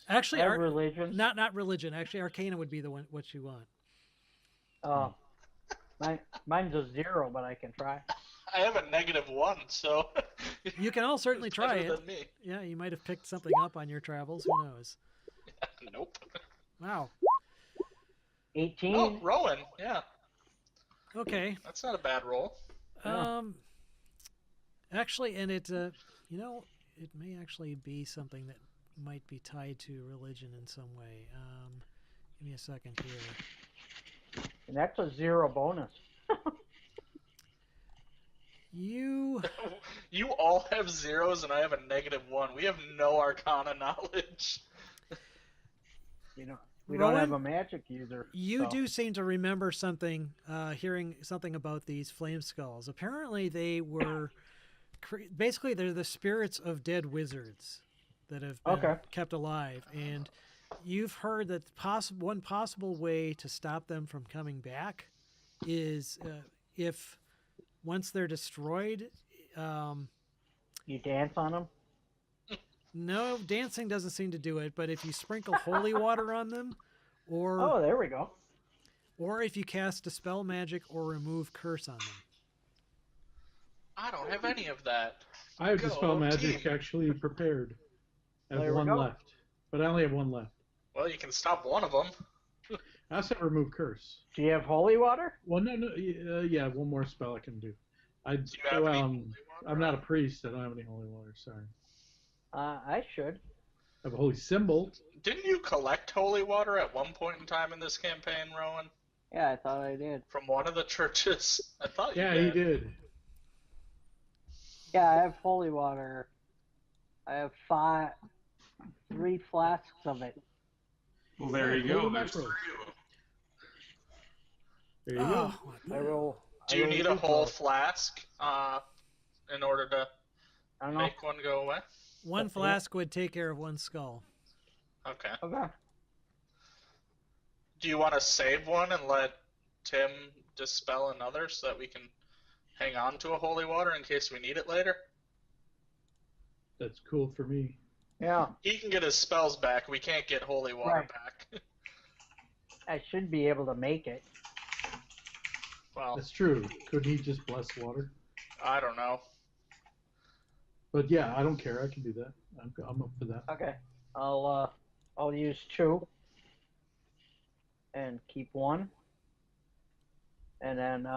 Actually, I have religion. not religion. Actually, Arcana would be the one what you want. Oh. Mine's a 0, but I can try. I have a -1, so You can all certainly try better it. than me. Yeah, you might have picked something up on your travels. Who knows? Nope. Wow. 18. Oh, Rowan. Yeah, Okay. that's not a bad roll. Actually, and it, it may actually be something that might be tied to religion in some way. Give me a second here. And that's a 0 bonus. You all have 0s and I have a -1. We have no Arcana knowledge. We don't Rowan, have a magic user. You so. do seem to remember something, hearing something about these flame skulls. Apparently, they were basically they're the spirits of dead wizards that have been kept alive, and you've heard that one possible way to stop them from coming back is if once they're destroyed. You dance on them? No, dancing doesn't seem to do it, but if you sprinkle holy water on them, Oh, there we go. or if you cast dispel magic or remove curse on them. I don't have any of that. I have Go Dispel Magic team. actually prepared. I have There we one go. left. But I only have one left. Well, you can stop one of them. I also have Remove Curse. Do you have holy water? Well, no, yeah, one more spell I can do. Do you have any holy water? I'm not a priest. I don't have any holy water. Sorry. I should. I have a holy symbol. Didn't you collect holy water at one point in time in this campaign, Rowan? Yeah, I thought I did. From one of the churches. I thought you Yeah, did. he did. Yeah, I have holy water. I have 3 flasks of it. Well, there you Holy go. There's 3 mackerel. of them. There you Oh, go. what I the- will. Do I you will need a use whole those. flask in order to I don't know. make one go away? one Yeah. flask would take care of one skull. Okay. Okay. Do you want to save one and let Tim dispel another so that we can hang on to a holy water in case we need it later? That's cool for me. Yeah, He can get his spells back. We can't get holy water Right. back. I should be able to make it. Well, That's true. Could he just bless water? I don't know. But yeah, I don't care. I can do that. I'm up for that. Okay. I'll use 2 and keep 1, and then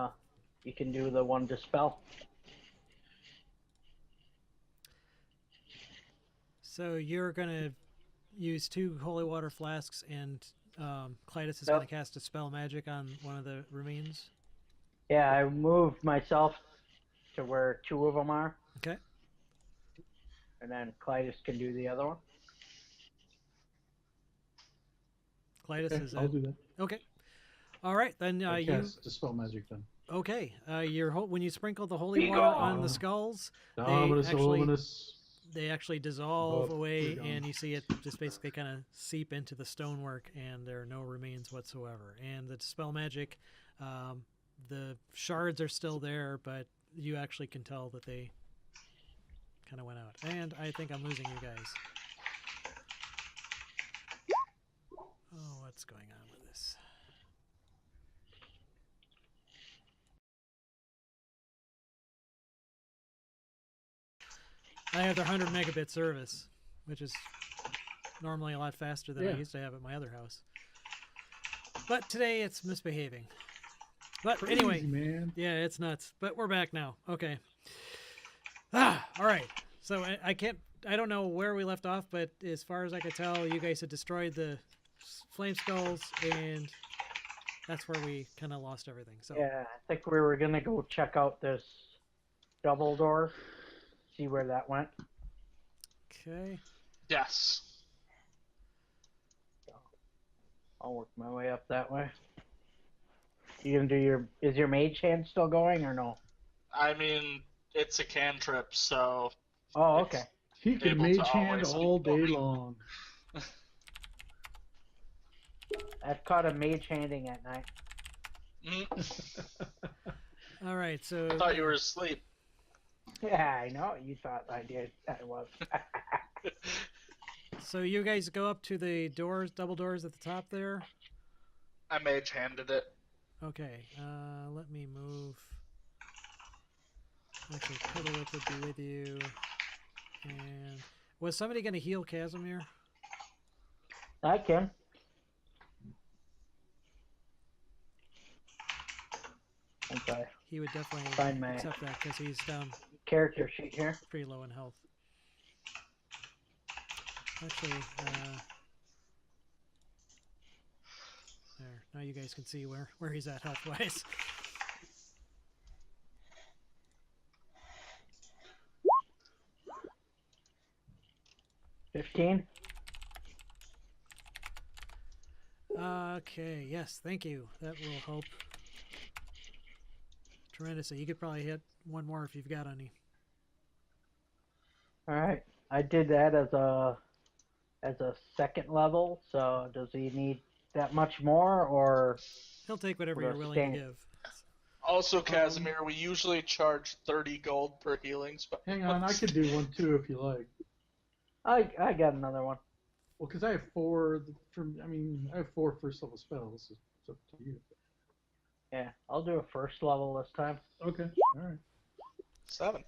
you can do the 1 dispel. So you're gonna use 2 holy water flasks, and Clytus is Yep. gonna cast a spell magic on one of the remains. Yeah, I moved myself to where 2 of them are, Okay. and then Clytus can do the other one. Clytus Okay, is I'll do that. okay. All right, then I you cast Dispel Magic then. okay. When you sprinkle the holy Be water on gone! the skulls, Dominus actually- Luminous. they actually dissolve Oh, away, they're gone. and you see it just basically kind of seep into the stonework, and there are no remains whatsoever. And the dispel magic, the shards are still there, but you actually can tell that they kind of went out. And I think I'm losing you guys. Oh, what's going on with this? I have their 100 megabit service, which is normally a lot faster than I Yeah. used to have at my other house. But today it's misbehaving. But Crazy, anyway, man. yeah, it's nuts. But we're back now. Okay. All right. So I don't know where we left off, but as far as I could tell, you guys had destroyed the flame skulls, and that's where we kind of lost everything. So Yeah, I think we were gonna go check out this double door, see where that went. okay. Yes. I'll work my way up that way. You gonna do is your mage hand still going or no? I mean, it's a cantrip, so Oh, It's- okay. He can able to mage hand always all keep day going. long. I've caught a mage handing at night. All right. So I thought you were asleep. Yeah, I know. You thought I did. I was. So you guys go up to the doors, double doors at the top there. I mage handed it. Okay. Let me move. Actually, Piddle would be with you. And was somebody going to heal Casimir? I can. Okay. He would definitely Find my- accept that because he's down Character sheet here. pretty low in health. Actually, there. Now you guys can see where he's at health-wise. $15. Okay, yes, thank you. That will help tremendously. You could probably hit one more if you've got any. All right. I did that as a second level. So does he need that much more or? He'll take whatever What you're else willing to can- give. Also, Casimir, we usually charge 30 gold per healing spell. Hang on, I could do one too if you like. I got another one. Well, because I have 4 I have 4 first level spells. It's up to you. Yeah, I'll do a first level this time. Okay. All right. 7.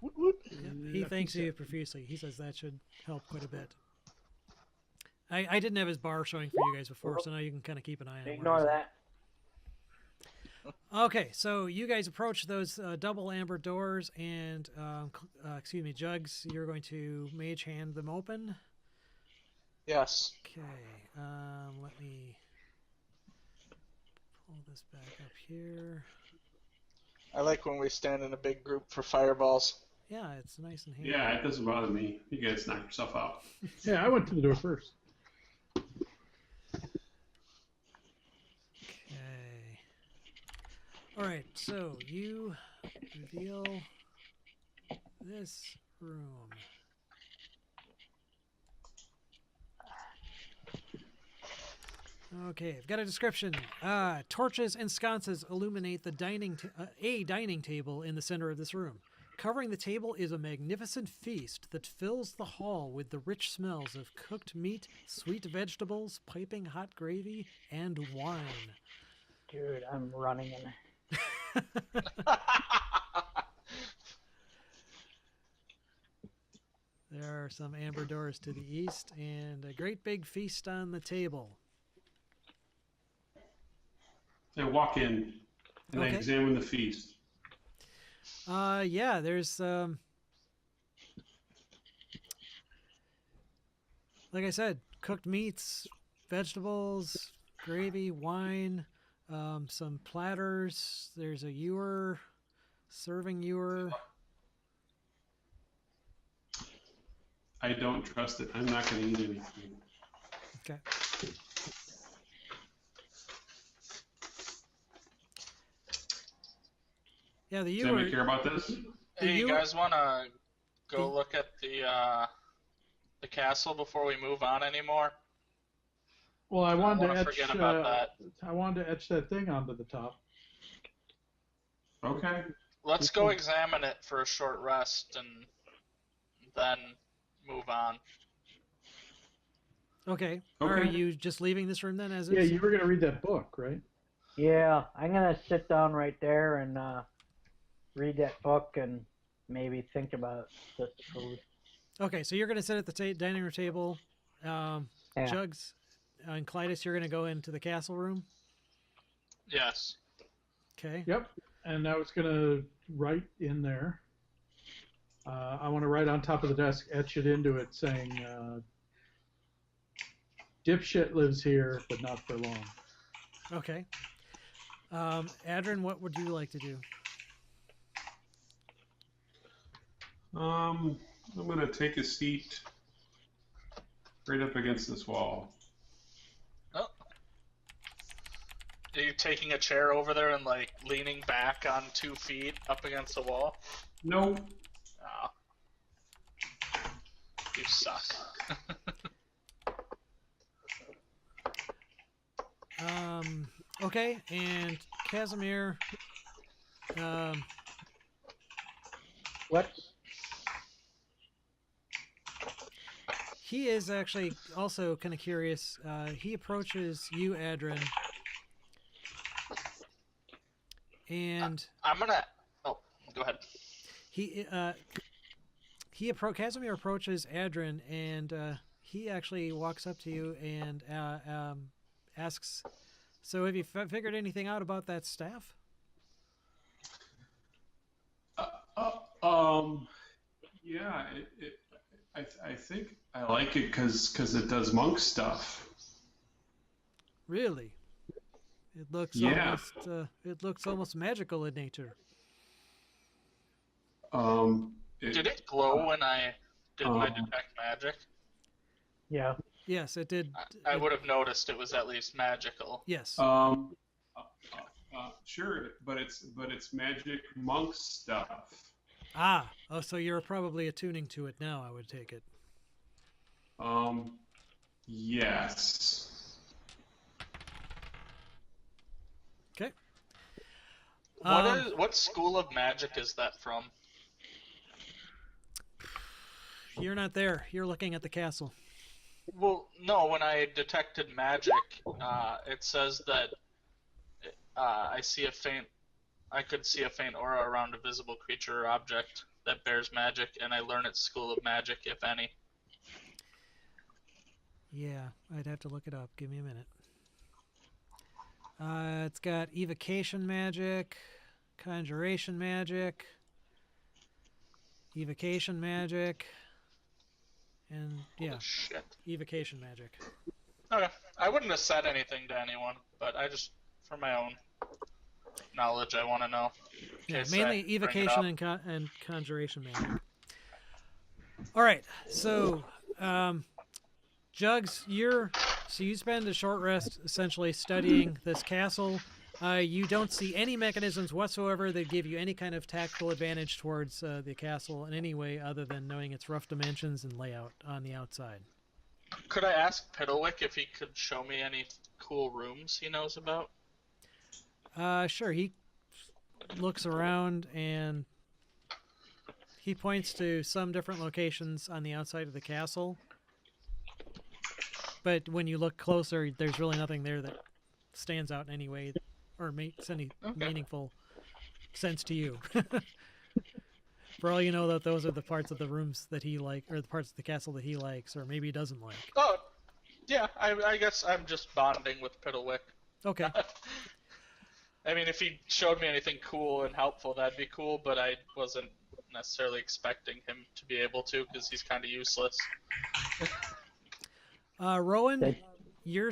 Yep, he thanks you profusely. He says that should help quite a bit. I didn't have his bar showing for you guys before, so now you can kind of keep an eye on where Ignore he's at. that. Okay, so you guys approach those double amber doors, and Jugs, you're going to mage hand them open. Yes. Okay, let me pull this back up here. I like when we stand in a big group for fireballs. Yeah, it's nice and handy. Yeah, it doesn't bother me. You guys knock yourself out. Yeah, I went to the door first. Okay. All right, so you reveal this room. Okay, I've got a description. Torches and sconces illuminate the a dining table in the center of this room. Covering the table is a magnificent feast that fills the hall with the rich smells of cooked meat, sweet vegetables, piping hot gravy, and wine. Dude, I'm running in. There are some amber doors to the east and a great big feast on the table. I walk in and I Okay. examine the feast. Yeah, there's like I said, cooked meats, vegetables, gravy, wine, some platters. There's a ewer, serving ewer. I don't trust it. I'm not going to eat anything. Okay. Yeah, the Does anybody ewer. care about this? Hey, you you- guys want to go look at the castle before we move on anymore? Well, I wanted to wanna etch. forget about that. I wanted to etch that thing onto the top. Okay. Let's go examine it for a short rest and then move on. Okay. Are Okay. you just leaving this room then as Yeah, is? you were gonna read that book, right? Yeah, I'm gonna sit down right there and read that book and maybe think about the food. Okay, so you're going to sit at the dining room table. Yeah. Jugs and Clytus, you're going to go into the castle room. Yes. Okay. Yep. And I was gonna write in there. I want to write on top of the desk, etch it into it, saying, "Dipshit lives here, but not for long." Okay. Adrian, what would you like to do? I'm going to take a seat right up against this wall. Oh. Are you taking a chair over there and like leaning back on 2 feet up against the wall? Nope. Oh. You suck. Okay, and Casimir, What? he is actually also kind of curious. He approaches you, Adrian, and I'm gonna. Oh, go ahead. Casimir approaches Adrian, and he actually walks up to you and asks, "So have you figured anything out about that staff?" Yeah, I think I like it because it does monk stuff. Really? It looks Yeah. almost magical in nature. Did it glow when I did my Um, detect magic? Yeah. Yes, it did. I would have noticed it was at least magical. Yes. Sure, but it's magic monk stuff. Oh, so you're probably attuning to it now, I would take it. Yes. Okay. What school of magic is that from? You're not there. You're looking at the castle. Well, no. When I detected magic, it says that I could see a faint aura around a visible creature or object that bears magic, and I learn its school of magic, if any. Yeah, I'd have to look it up. Give me a minute. It's got evocation magic, conjuration magic, evocation magic, and yeah, Holy shit. evocation magic. Okay. I wouldn't have said anything to anyone, but I just For my own knowledge, I want to know. In Yeah, case I mainly bring it evocation up. and conjuration magic. All right, so Jugs, you spend a short rest essentially studying this castle. You don't see any mechanisms whatsoever that give you any kind of tactical advantage towards the castle in any way other than knowing its rough dimensions and layout on the outside. Could I ask Piddlewick if he could show me any cool rooms he knows about? Sure, he looks around and he points to some different locations on the outside of the castle. But when you look closer, there's really nothing there that stands out in any way or makes any meaningful sense to you. For all you know, that those are the parts of the rooms that he likes, or the parts of the castle that he likes, or maybe he doesn't like. Oh, yeah, I guess I'm just bonding with Piddlewick. Okay. I mean, if he showed me anything cool and helpful, that'd be cool, but I wasn't necessarily expecting him to be able to, because he's kind of useless. Rowan, you're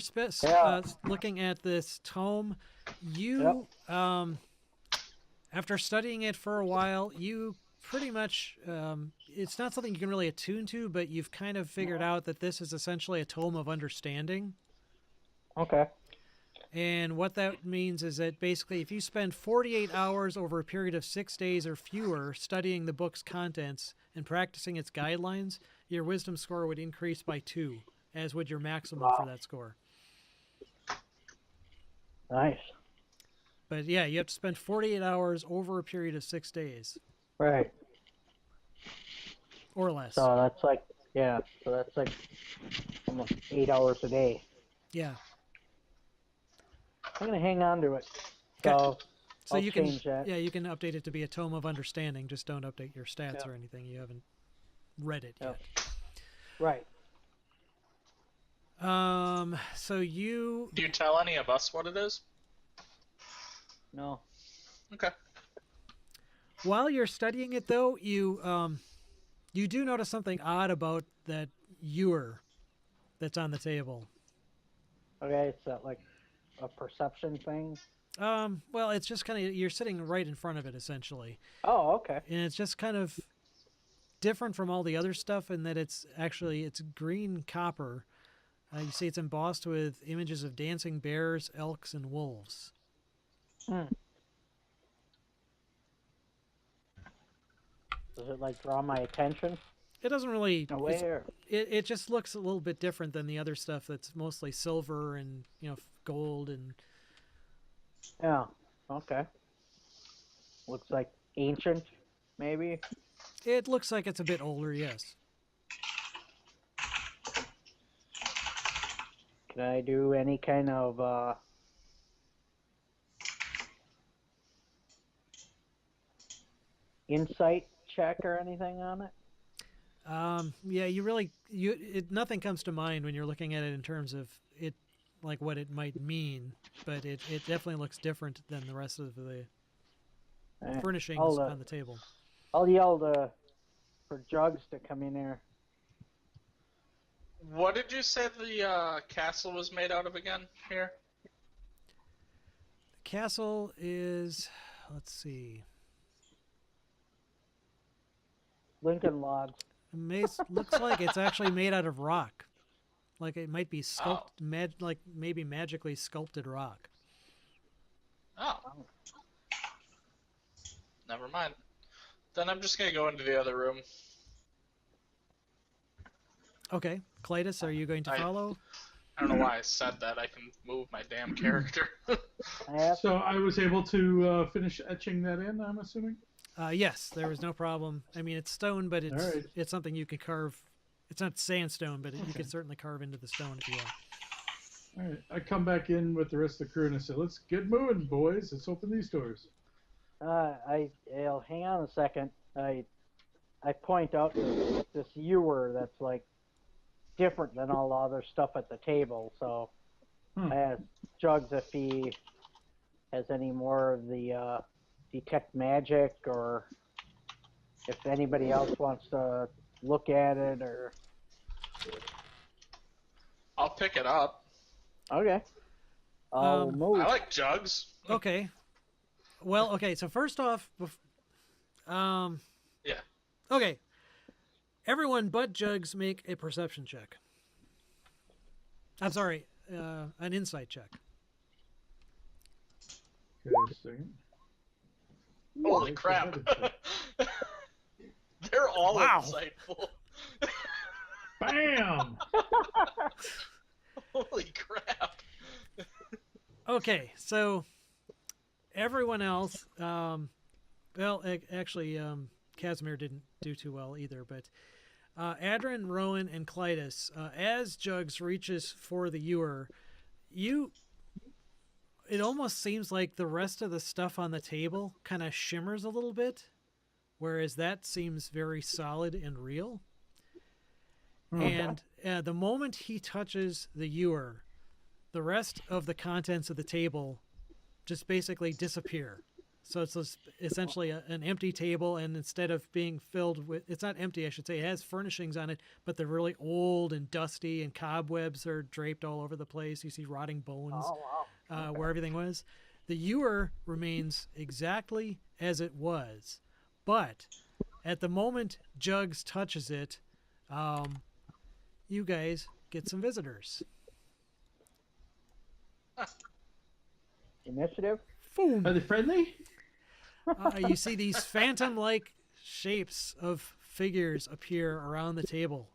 looking at this tome. You, after studying it for a while, you pretty much, it's not something you can really attune to, but you've kind of figured out that this is essentially a tome of understanding. Okay. And what that means is that basically if you spend 48 hours over a period of 6 days or fewer studying the book's contents and practicing its guidelines, your wisdom score would increase by 2, as would your maximum for that score. Nice. But yeah, you have to spend 48 hours over a period of 6 days. Right. Or less. So that's like, almost 8 hours a day. Yeah. I'm gonna hang on to it. So I'll you can change that. you can update it to be a tome of understanding. Just don't update your stats or anything. You haven't read it yet. Right. So you Do you tell any of us what it is? No. Okay. while you're studying it though, you do notice something odd about that ewer that's on the table. Okay, is that like a perception thing? Well, it's just kind of you're sitting right in front of it essentially. Oh, okay. And it's just kind of different from all the other stuff in that it's green copper. You see it's embossed with images of dancing bears, elks, and wolves. Does it like draw my attention? It doesn't really. Where? It just looks a little bit different than the other stuff that's mostly silver and gold and. Yeah. Okay. Looks like ancient, maybe. It looks like it's a bit older, yes. Can I do any kind of insight check or anything on it? Yeah, nothing comes to mind when you're looking at it in terms of it, like what it might mean, but it definitely looks different than the rest of the furnishings on the table. I'll yell for Jugs to come in here. What did you say the castle was made out of again here? The castle is, let's see. Lincoln logs. Looks like it's actually made out of rock. Like it might be maybe magically sculpted rock. Oh. Never mind. Then I'm just going to go into the other room. Okay. Clytus, are you going to follow? I don't know why I said that. I can move my damn character. So I was able to finish etching that in, I'm assuming? Yes, there was no problem. I mean, it's stone, but Right. it's something you can carve. It's not sandstone, but you can certainly carve into the stone if you want. All right. I come back in with the rest of the crew and I say, let's get moving, boys. Let's open these doors. I'll hang on a second. I point out this ewer that's like different than all the other stuff at the table. So I asked Jugs if he has any more of the detect magic, or if anybody else wants to look at it, or. I'll pick it up. Okay. I'll move. I like jugs. Okay. Well, okay. So first off, Yeah. Okay. Everyone but Jugs make a perception check. I'm sorry, an insight check. Okay, a second. Holy Where's the crap. head check? They're all Wow. insightful. Bam! Holy crap. Okay, so everyone else, actually, Casimir didn't do too well either, but Adrin, Rowan, and Clytus, as Jugs reaches for the ewer, it almost seems like the rest of the stuff on the table kind of shimmers a little bit, whereas that seems very solid and real. And the moment he touches the ewer, the rest of the contents of the table just basically disappear. So it's essentially an empty table, and instead of being filled with, it's not empty, I should say, it has furnishings on it, but they're really old and dusty, and cobwebs are draped all over the place. You see rotting bones where everything was. The ewer remains exactly as it was, but at the moment Jugs touches it, you guys get some visitors. Initiative? Boom. Are they friendly? You see these phantom-like shapes of figures appear around the table.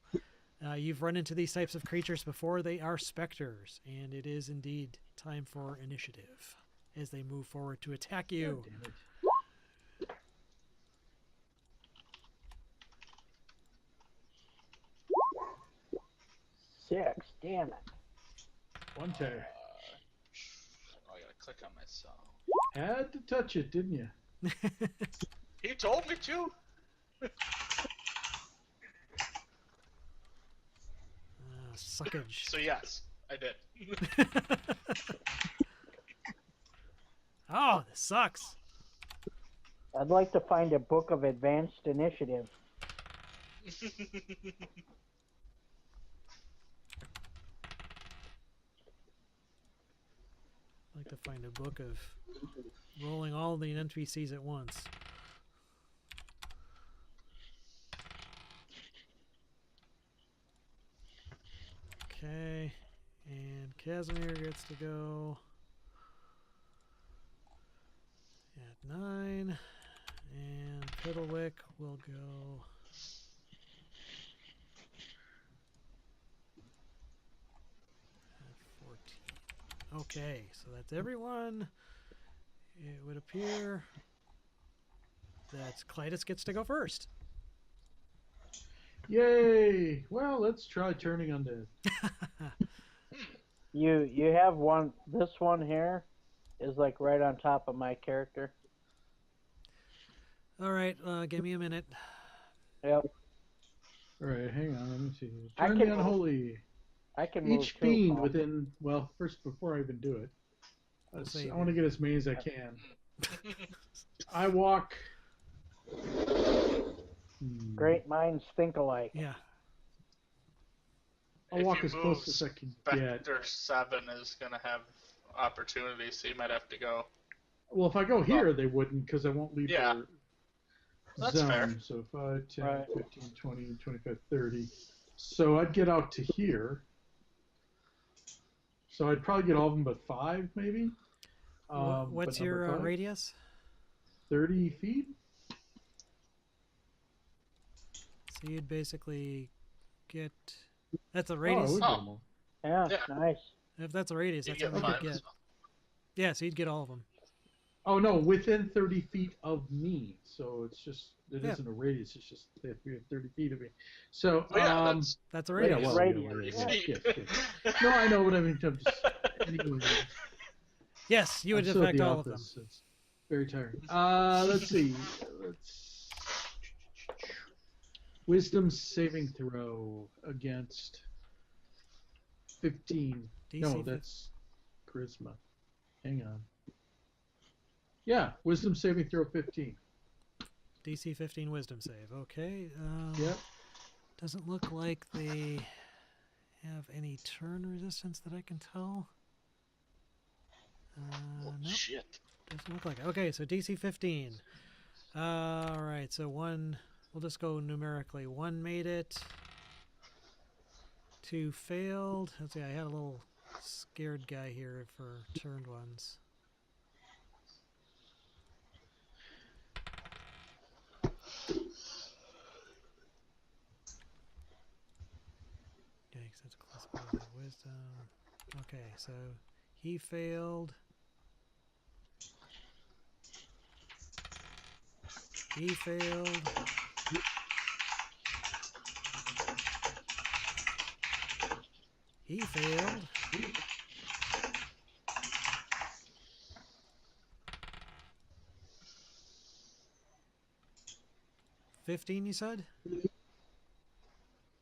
You've run into these types of creatures before. They are specters, and it is indeed time for initiative as they move forward to attack you. Damn it. 6. Damn it. One tag. I gotta click on myself. Had to touch it, didn't you? He told me to. Suckage. So yes, I did. Oh, this sucks. I'd like to find a book of advanced initiative. I'd like to find a book of rolling all the NPCs at once. Okay, and Casimir gets to go at 9, and Piddlewick will go at 14. Okay, so that's everyone. It would appear that Clytus gets to go first. Yay! Well, let's try turning undead. You have one. This one here is like right on top of my character. All right, give me a minute. Yep. All right, hang on. Let me see. I Turn can the move. unholy. I can move Each too, fiend Paul. within. Well, first before I even do it, See. I want to get as many as I can. I walk. Great minds think alike. Yeah. I'll If walk you as move, close as I can get. Spectre 7 is gonna have opportunity, so you might have to go. Well, if I go here, they wouldn't because I won't leave Yeah. their That's zone. fair. So 5, 10, Right. 15, 20, 25, 30. So I'd get out to here. So I'd probably get all of them but 5, maybe. What's but your number 5, radius? 30 feet? So you'd basically get. That's a Oh, I radius. would get them all. Yeah, Yeah. nice. If that's a radius, You that's get what we 5 could as get. well. Yeah, so you'd get all of them. Oh, no, within 30 feet of me. So it's just, it Yeah. isn't a radius, it's just they have to be within 30 feet of me. So, Oh, yeah, that's That's a yeah, radius. well, Radius. yeah, feet. yes. No, I know what I mean. I'm just, anyway, Yes, you would I'm so at affect the all of them. office, It's very tiring. Let's see. Wisdom saving throw against 15. DC No, that's charisma. Hang on. Yeah, wisdom saving throw 15. DC 15 wisdom save. Okay. Yep. Doesn't look like they have any turn resistance that I can tell. Nope, Shit. doesn't look like it. Okay, so DC 15. All right, so one. We'll just go numerically. 1 made it. 2 failed. Let's see. I had a little scared guy here for turned ones. Yikes, that's classified as wisdom. Okay, so he failed. He failed. He failed. $15, you said?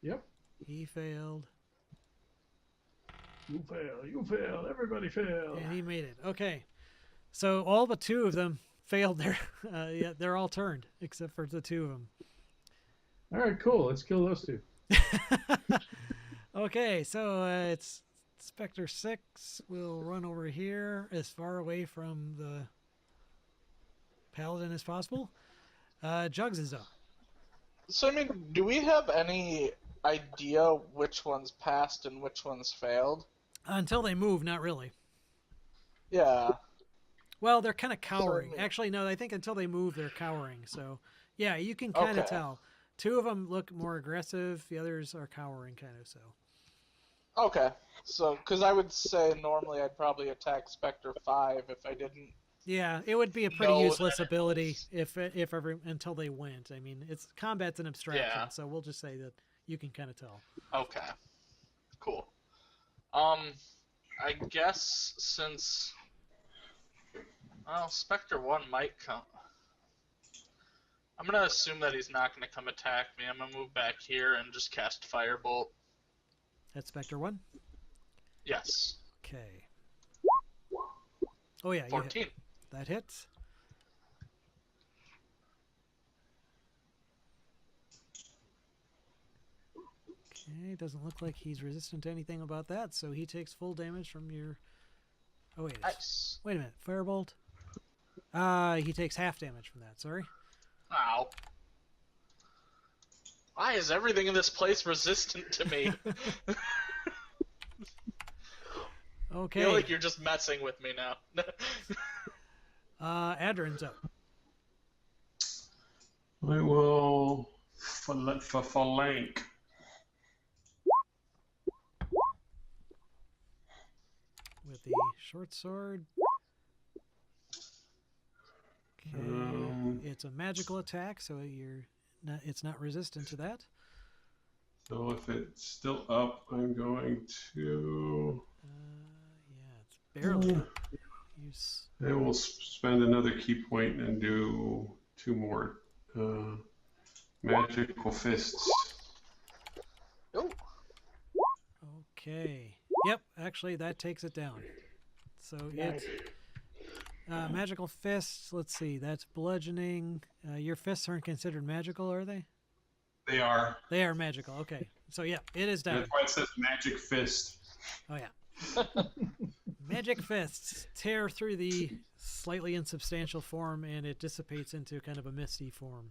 Yep. He failed. You fail. You fail. Everybody fail. And he made it. Okay. So all but 2 of them failed there. Yeah, they're all turned, except for the 2 of them. All right, cool. Let's kill those 2. Okay, so it's Spectre 6 will run over here as far away from the paladin as possible. Jugs is up. So, I mean, do we have any idea which ones passed and which ones failed? Until they move, not really. Yeah. Well, they're kind of cowering. So- Actually, no, I think until they move, they're cowering. So, yeah, you can kind of Okay. tell. 2 of them look more aggressive. The others are cowering, kind of. So, Okay. So, because I would say normally I'd probably attack Spectre 5 if I didn't. yeah, it would be a pretty No, useless that it ability was- if ever until they went. I mean, it's combat's an abstraction, Yeah. so we'll just say that you can kind of tell. Okay. Cool. I guess since Spectre 1 might come. I'm gonna assume that he's not gonna come attack me. I'm gonna move back here and just cast Firebolt. That's Spectre 1. Yes. Okay. Oh yeah, you hit. 14. That hits. Okay, doesn't look like he's resistant to anything about that, so he takes full damage from your. Oh wait, Nice. wait a minute, Firebolt. He takes half damage from that. Sorry. Ow. Why is everything in this place resistant to me? I Okay. feel like you're just messing with me now. Adrin's up. I will flank. With the short sword. Okay. It's a magical attack, so it's not resistant to that. So if it's still up, I'm going to. Yeah, it's barely. Use. I will spend another key point and do 2 more magical fists. Oh. Okay. Yep, actually that takes it down. So it's magical fists. Let's see, that's bludgeoning. Your fists aren't considered magical, are they? They are. They are magical. Okay. So yeah, it is down. That's why it says magic fist. Oh yeah. Magic fists tear through the slightly insubstantial form, and it dissipates into kind of a misty form.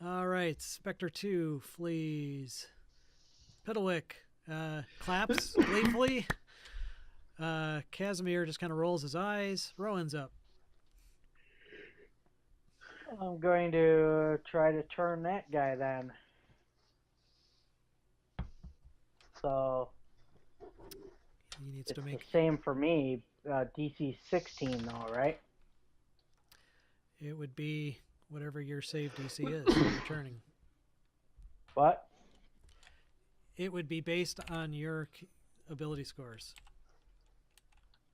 All right, Spectre 2 flees. Piddlewick claps gleefully. Casimir just kind of rolls his eyes. Rowan's up. I'm going to try to turn that guy then. So He needs it's to make. the same for me. DC 16 though, right? It would be whatever your save DC is for returning. What? It would be based on your ability scores.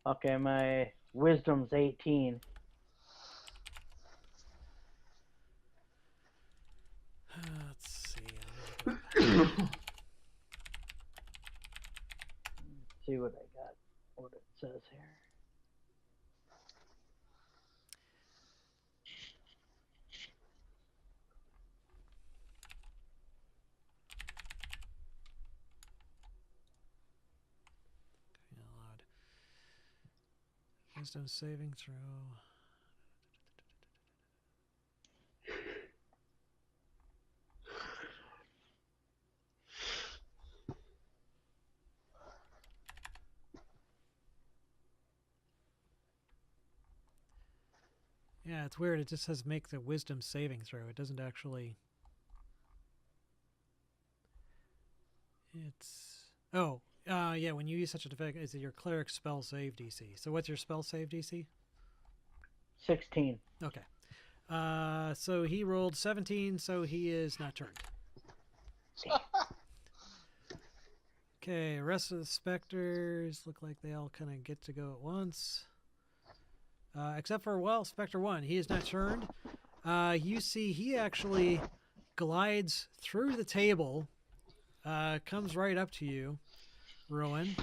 Okay, my wisdom's 18. Let's see. See what I got. What it says here. Wisdom saving throw. Yeah, it's weird. It just says make the wisdom saving throw. It doesn't actually. It's yeah. When you use such a effect, is it your cleric spell save DC? So what's your spell save DC? 16. Okay. So he rolled 17, so he is not turned. Okay, rest of the specters look like they all kind of get to go at once. Except for, well, Spectre 1. He is not turned. You see he actually glides through the table, comes right up to you, Rowan.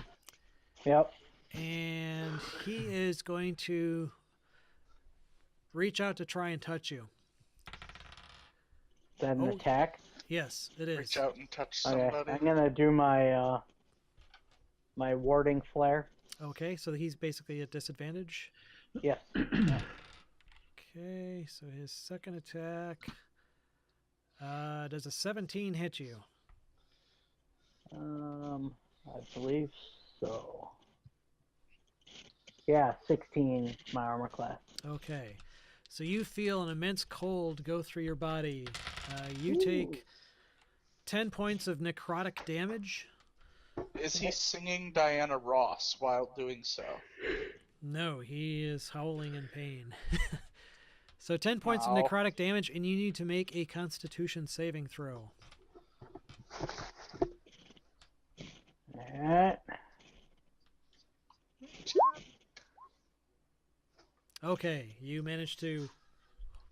Yep. And he is going to reach out to try and touch you. Then attack. Yes, it is. Reach out and touch Okay, somebody. I'm gonna do my my warding flare. Okay, so he's basically at disadvantage. Yes. Okay, so his second attack. Does a 17 hit you? I believe so. Yeah, 16 my armor class. Okay, so you feel an immense cold go through your body. You take 10 points of necrotic damage. Is he singing Diana Ross while doing so? No, he is howling in pain. So 10 points of Wow. necrotic damage, and you need to make a Constitution saving throw. Alright. Okay, you managed to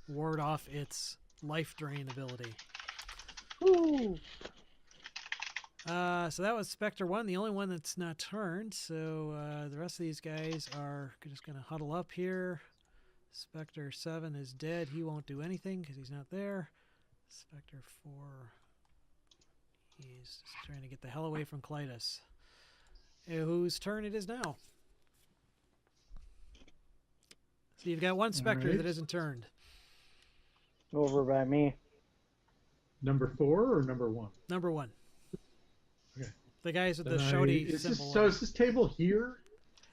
ward off its life drain ability. Woo. So that was Spectre 1, the only one that's not turned. So the rest of these guys are just going to huddle up here. Spectre 7 is dead. He won't do anything because he's not there. Spectre 4, he's just trying to get the hell away from Clytus. Whose turn it is now. So you've got one Spectre right. that isn't turned. Over by me. Number 4 or number 1? Number 1. Okay. The guys with Then the shouty is symbol. this, so is this table here?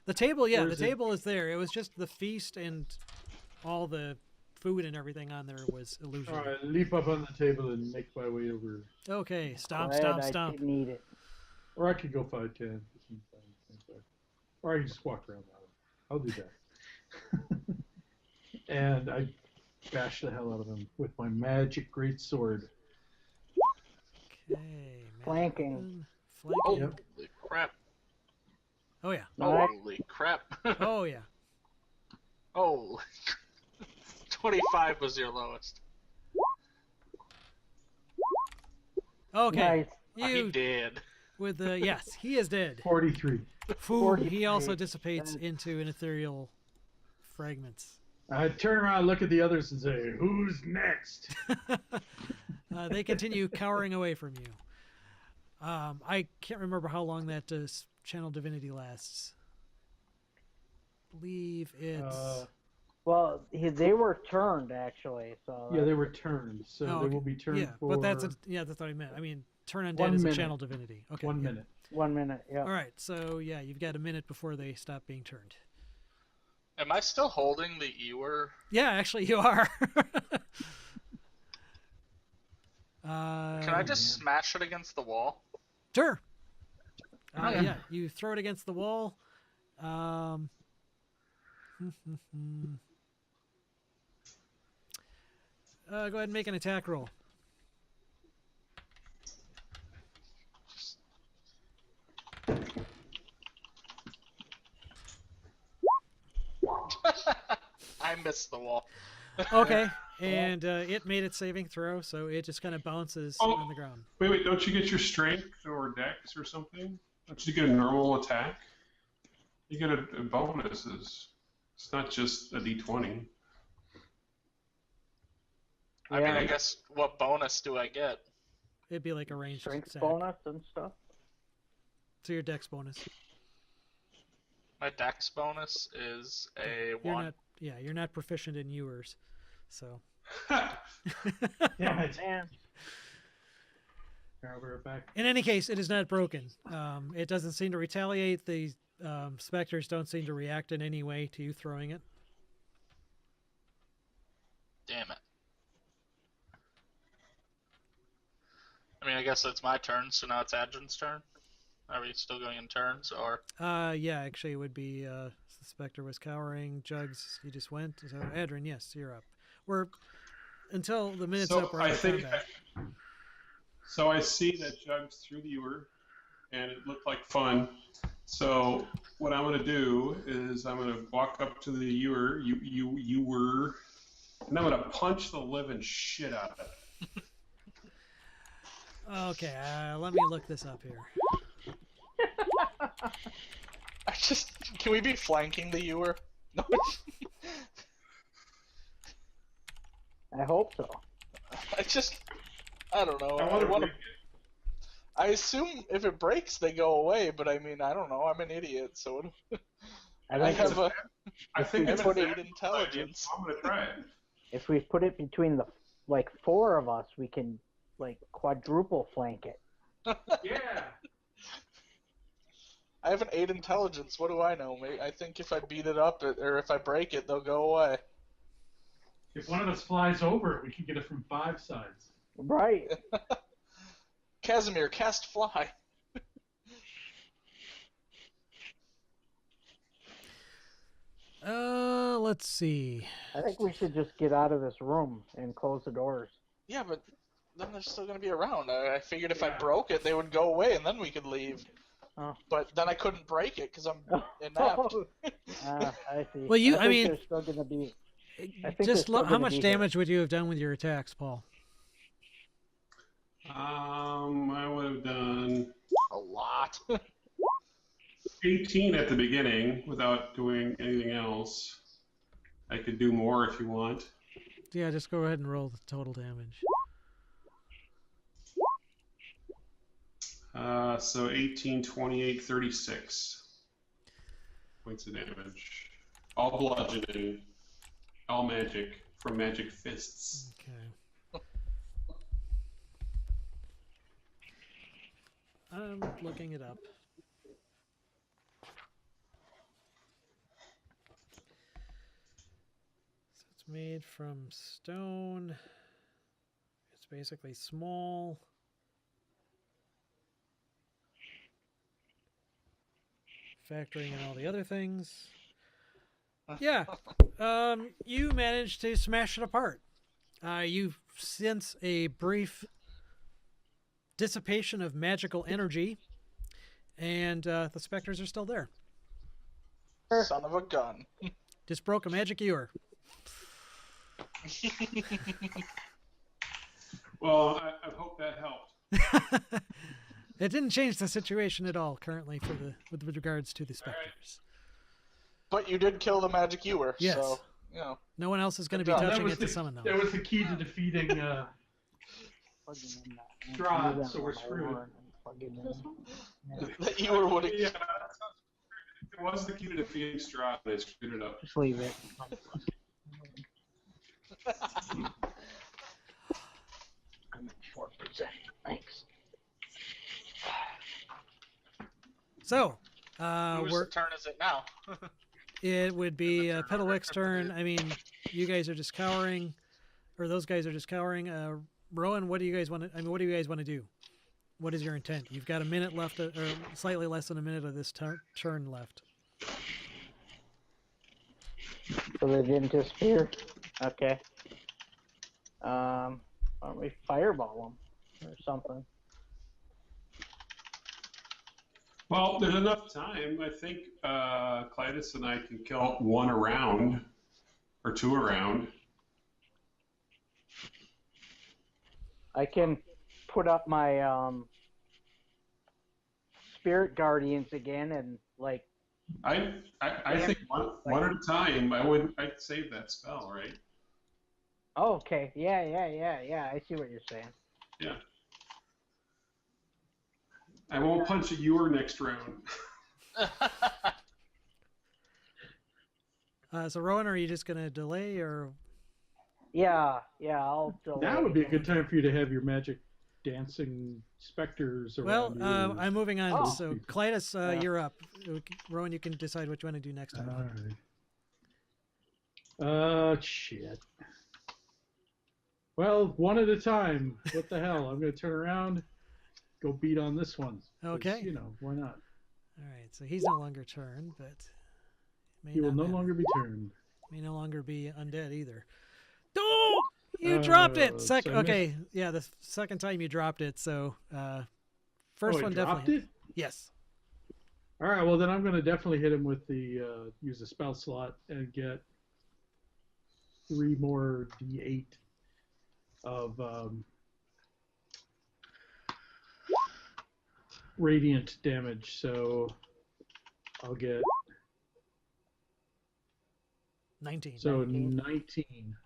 The table, yeah, or the is it- table is there. It was just the feast and all the food and everything on there was illusion. All right, leap up on the table and make my way over. Okay, stomp, Glad stomp, I stomp. didn't need it. Or I could go 5, 10, 15, 25. Or I can just walk around that way. I'll do that. And I bash the hell out of him with my magic great sword. Okay, Flanking. Flanking. Yep. Holy crap. Oh yeah. Nice. Holy crap. Oh yeah. Holy. 25 was your lowest. Okay. Nice. He You did. with the yes, he is dead. 43. Foo, he 43. also dissipates into an ethereal fragments. I turn around, look at the others, and say, "Who's next?" They continue cowering away from you. I can't remember how long that channel divinity lasts. I believe it's. Well, they were turned actually. So Yeah, they were turned, so Oh, they okay. will be turned yeah, for but that's that's what I meant. I mean, turn undead 1 is minute. a channel divinity. Okay, 1 yeah. minute. 1 minute. Yeah. All right, so yeah, you've got a minute before they stop being turned. Am I still holding the Ewer? Yeah, actually, you are. Can I just smash it against the wall? Sure. yeah. Yeah, you throw it against the wall. Go ahead and make an attack roll. I missed the wall. Okay, and it made its saving throw, so it just kind of bounces Oh. on the ground. Wait, don't you get your strength or dex or something? Don't you get a normal attack? You get a bonuses. It's not just a d20. I mean, Yeah. I guess what bonus do I get? It'd be like a ranged Strength attack. bonus and stuff. So your dex bonus. My dex bonus is a You're 1. not. Yeah, you're not proficient in ewers, so. Damn it. Man, Alright, we're back. In any case, it is not broken. It doesn't seem to retaliate. The specters don't seem to react in any way to you throwing it. Damn it. I mean, I guess it's my turn, so now it's Adrian's turn. Are we still going in turns, or? Yeah, actually, it would be the specter was cowering. Jugs, you just went. So, Adrian, yes, you're up. We're until the minute's So up. We're out I of think. combat. So I see that Jugs threw the ewer, and it looked like fun. So what I'm going to do is I'm going to walk up to the ewer, ewer, and I'm going to punch the living shit out of it. Okay, let me look this up here. Can we be flanking the ewer? No. I hope so. I don't know. I want to break it. I assume if it breaks, they go away, but I mean, I don't know. I'm an idiot, so I think have a. I think I it's put a 8 bad idea, intelligence. so I'm going to try it. if we put it between the four of us, we can quadruple flank it. Yeah. I have an 8 intelligence. What do I know, mate? I think if I beat it up, or if I break it, they'll go away. If one of us flies over it, we can get it from 5 sides. Right. Casimir, cast fly. Let's see. I think we should just get out of this room and close the doors. Yeah, but then they're still gonna be around. I figured if I broke it, they would go away, and then we could leave. Oh. But then I couldn't break it because I'm inept. I see. Well, I think there's still gonna be. I think Just there's still how gonna much be damage would you have done with your attacks, Paul? I would have done A lot. 18 at the beginning without doing anything else. I could do more if you want. Yeah, just go ahead and roll the total damage. So 18, 28, 36 points of damage. All bludgeoning, all magic from magic fists. Okay. I'm looking it up. So it's made from stone. It's basically small. Factoring in all the other things. Yeah. You managed to smash it apart. You sense a brief dissipation of magical energy, and the specters are still there. Son of a gun. Just broke a magic ewer. Well, I hope that helped. It didn't change the situation at all currently with regards to the specters. But you did kill the magic ewer, Yes. so, you know. No one else is going to be Good job. touching it to summon them. That was the key to defeating Strahd, so we're screwed. That ewer would have. Yeah, it was the key to defeating Strahd, and I screwed it up. Just leave it. I'm at 4%. Thanks. So, Whose turn is it now? it would be turn Petalwick's turn. I mean, you guys are just cowering, or those guys are just cowering. Rowan, what do you guys want to? I mean, what do you guys want to do? What is your intent? You've got a minute left, or slightly less than a minute of this turn left. So they didn't disappear? Okay. Why don't we fireball them or something? Well, there's enough time. I think Clytus and I can kill one a round, or two a round. I can put up my spirit guardians again and I think one at a time. I'd save that spell, right? Oh, okay. Yeah. I see what you're saying. Yeah. I won't punch a ewer next round. So Rowan, are you just gonna delay or? Yeah, I'll delay. Now would be a good time for you to have your magic dancing specters Well, around you. I'm moving on. Oh. So Clytus, you're up. Rowan, you can decide what you want to do next time. All right. Shit. Well, one at a time. What the hell? I'm going to turn around, go beat on this one. 'Cause, Okay. You know, why not? All right. So he's no longer turned, but may He will not no matter. longer be turned. May no longer be undead either. Oh, you dropped it. so I Okay, yeah, the second time you dropped it. So first I one dropped definitely. it? Yes. All right, well, then I'm going to definitely hit him with the use a spell slot and get 3 more d8 of radiant damage. So I'll get 19. 19.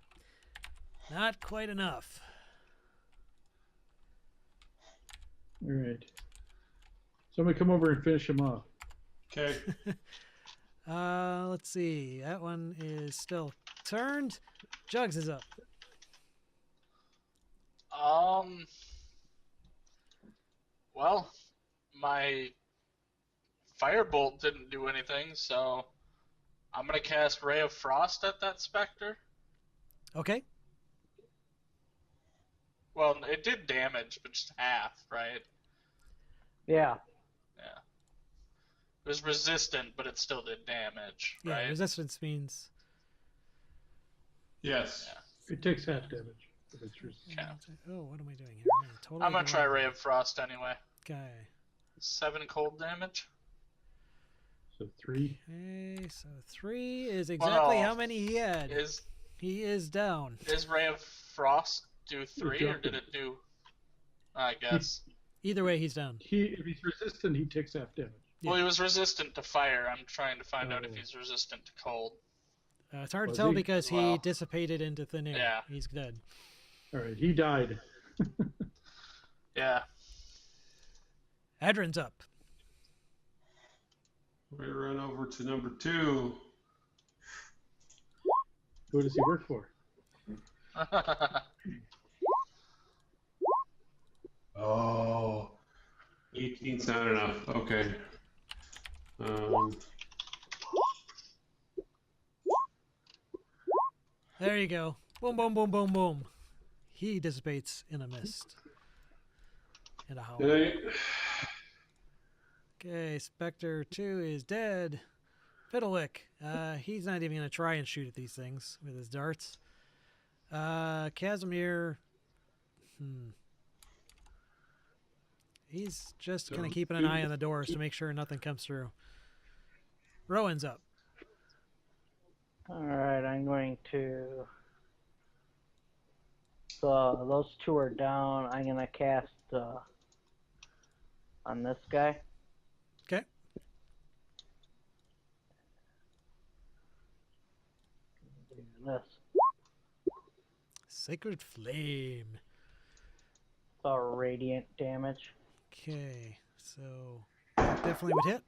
Not quite enough. All right. So I'm going to come over and finish him off. Okay. Let's see. That one is still turned. Jugs is up. Well, my firebolt didn't do anything, so I'm gonna cast Ray of Frost at that specter. Okay. Well, it did damage, but just half, right? Yeah. Yeah. It was resistant, but it still did damage, Yeah, right? resistance means. Yes. It takes half damage. If it's resistant. Okay. Oh, what am I doing here? I'm gonna try Ray of Frost anyway. Okay. 7 cold damage. So 3. Okay, so 3 is exactly no. how many he had. Is He is down. Ray of Frost do 3 or dropped did it do? I guess. Either way, he's down. If he's resistant, he takes half damage. Yeah. Well, he was resistant to fire. I'm trying to find out if Oh. he's resistant to cold. It's hard to Was tell he? because he Well, dissipated into thin air. yeah. He's dead. All right, he died. Yeah. Adrin's up. We run over to number 2. Who does he work for? Oh, 18's not enough. Okay. There you go. Boom, boom, boom, boom, boom. He dissipates in a mist. In a howl. Okay, Spectre 2 is dead. Fiddlewick. He's not even going to try and shoot at these things with his darts. Casimir. He's just kind of keeping an eye on the doors to make sure nothing comes through. Rowan's up. All right, I'm going to. So those 2 are down. I'm gonna cast on this guy. Okay. This. Sacred Flame. It's all radiant damage. Okay, so that definitely would hit.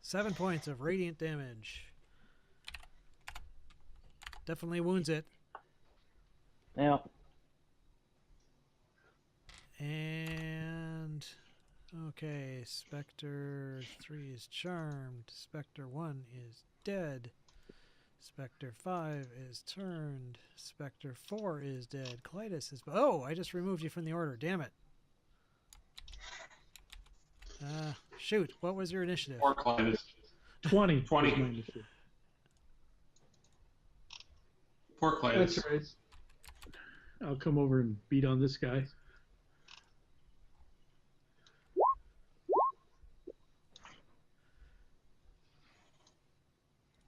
7 points of radiant damage. Definitely wounds it. Yep. And okay, Spectre 3 is charmed. Spectre 1 is dead. Spectre 5 is turned. Spectre 4 is dead. Clytus is. Oh, I just removed you from the order. Damn it. Shoot. What was your initiative? Or Clytus. 20. 20. was my initiative. Poor Clytus. That's right. I'll come over and beat on this guy.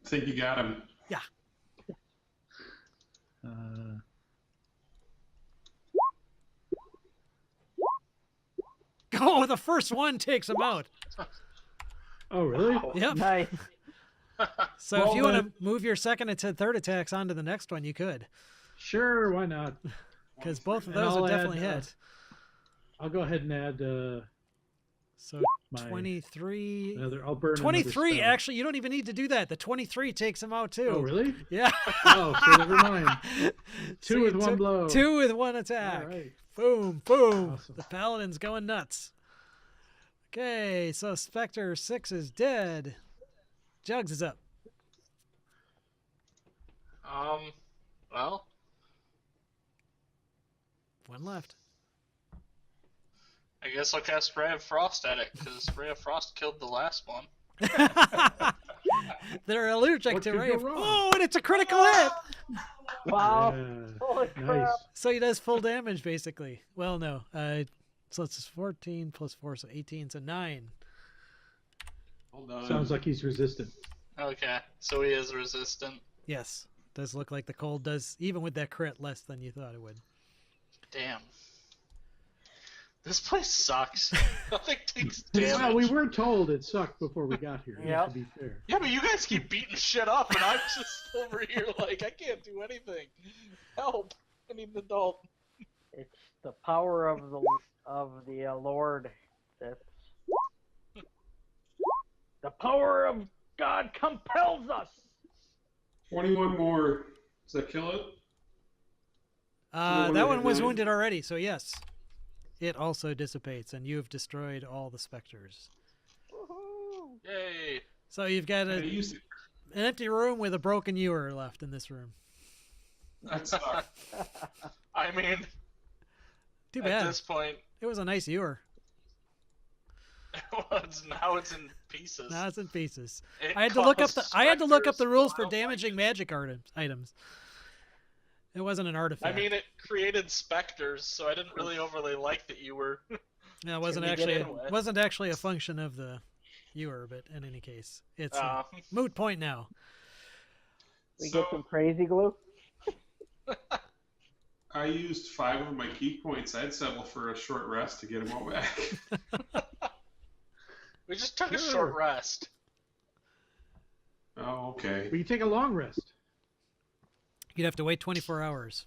Think you got him. Yeah. Oh, the first one takes him out. Oh, really? Yep. Nice. So Well, if you want then- to move your second and third attacks onto the next one, you could. Sure, why not? Because both of And those I'll would definitely add, hit. I'll go ahead and add So My 23. I'll burn another 23, spell. actually, you don't even need to do that. The 23 takes him out, too. Oh, really? Yeah. Oh, so never mind. So Two you with one took blow. 2 with 1 attack. All right. Boom, boom. Awesome. The paladin's going nuts. Okay, so Spectre 6 is dead. Jugs is up. Well, 1 left. I guess I'll cast Ray of Frost at it, because Ray of Frost killed the last one. They're allergic What to could ray go of... wrong? Oh, and it's a critical hit! Wow. Yeah. Holy crap. Nice. So he does full damage, basically. Well, no. So it's 14 plus 4, so 18, so 9. Hold on. Sounds like he's resistant. Okay, so he is resistant. Yes. Does look like the cold does, even with that crit, less than you thought it would. Damn. This place sucks. Nothing takes damage. Well, we were told it sucked before we got here. Yep. To be fair. Yeah, but you guys keep beating shit up, and I'm just over here like, I can't do anything. Help. I need an adult. It's the power of the Lord. That's the power of God compels us. 21 more. Does that kill it? That one was 9? wounded already, so yes. It also dissipates, and you've destroyed all the specters. Woohoo. Yay. So you've got I an used it. empty room with a broken ewer left in this room. That sucked. I mean, Too at bad. this point, It was a nice ewer. now it's in pieces. Now it's in pieces. It I had to look up caused the rules for specters damaging magic items. It wasn't an I artifact. mean, it created specters, so I didn't really overly like that you were. No, it wasn't we get actually into it? wasn't actually a function of the ewer, but in any case, it's a moot point now. We get some crazy glue. I used 5 of my key points. I'd settle for a short rest to get them all back. We just took a Sure. short rest. Oh, okay. We can take a long rest. You'd have to wait 24 hours.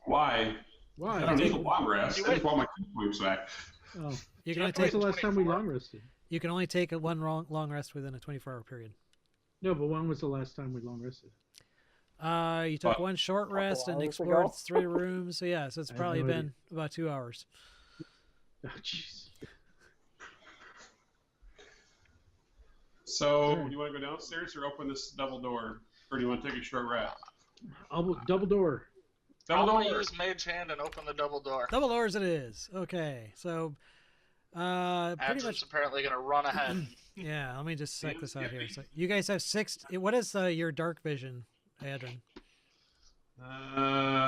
Why? Why? I don't need a long rest. You I just want my key points back. Oh. You can only have to take When's the last time we 24? long rested? you can only take a long rest within a 24-hour period. No, but when was the last time we long rested? You took What? one short rest and hours explored ago? 3 rooms. So yeah, so it's I have probably no been idea. about 2 hours. Oh, jeez. So, do you want to go downstairs or open this double door? Or do you want to take a short rest? Double door. I'm Double gonna door. use Mage Hand and open the double door. Double doors it is. Okay, so pretty Adjun's much. apparently gonna run ahead. Yeah, let me just check this out here. So you guys have 6. What is your dark vision, Adrian?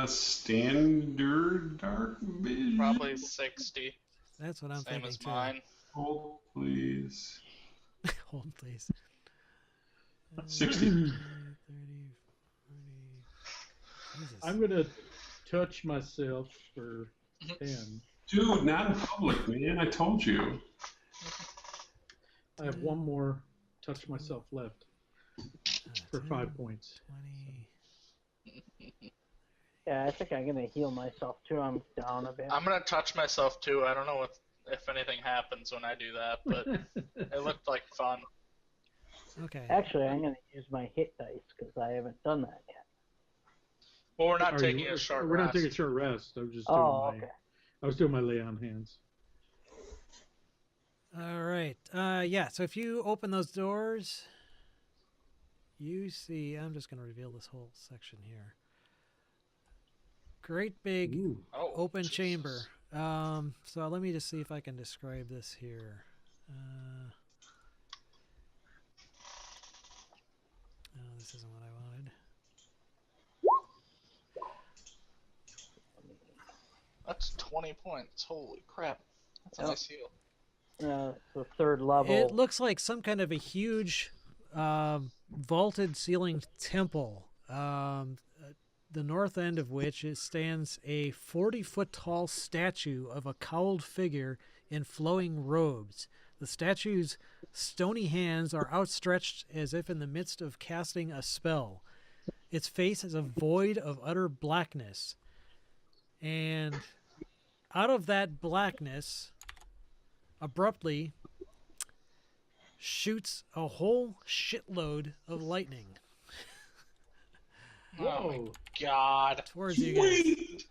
Standard dark vision. Probably 60. That's what I'm Same thinking as too. mine. Hold, please. Hold, please. 60. 30, 40. Jesus. I'm going to touch myself for 10. Dude, not in public, man. I told you. I have one more touch myself left for 10, 5 points. 20. Yeah, I think I'm gonna heal myself too. I'm down a bit. I'm gonna touch myself too. I don't know if anything happens when I do that, but it looked like fun. Okay. Actually, I'm gonna use my hit dice because I haven't done that yet. Well, we're not Are taking you- a short We're rest. not taking a short rest. I was just Oh, doing okay. I was doing my lay on hands. All right. Yeah. So if you open those doors, you see. I'm just going to reveal this whole section here. Great big Ooh. Oh, open Jesus. chamber. So let me just see if I can describe this here. Oh, this isn't what I wanted. That's 20 points. Holy crap. That's a Yep. nice heal. It's the 3rd level. It looks like some kind of a huge vaulted ceiling temple. The north end of which stands a 40-foot tall statue of a cowled figure in flowing robes. The statue's stony hands are outstretched as if in the midst of casting a spell. Its face is a void of utter blackness. And out of that blackness abruptly shoots a whole shitload of lightning Oh my Whoa. god. towards you guys. Sweet.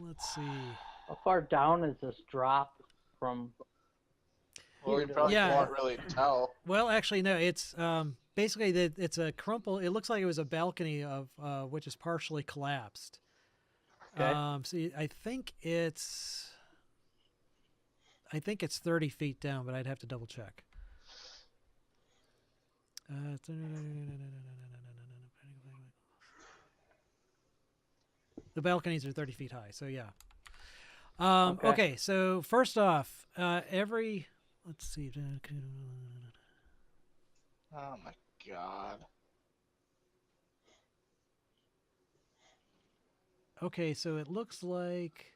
Let's see. How far down is this drop from? Well, you probably Yeah. can't really tell. Well, actually, no. It's basically it's a crumple. It looks like it was a balcony of which is partially collapsed. Okay. I think it's 30 feet down, but I'd have to double check. The balconies are 30 feet high, so yeah. Okay, so first off, let's see. Oh my god. Okay, so it looks like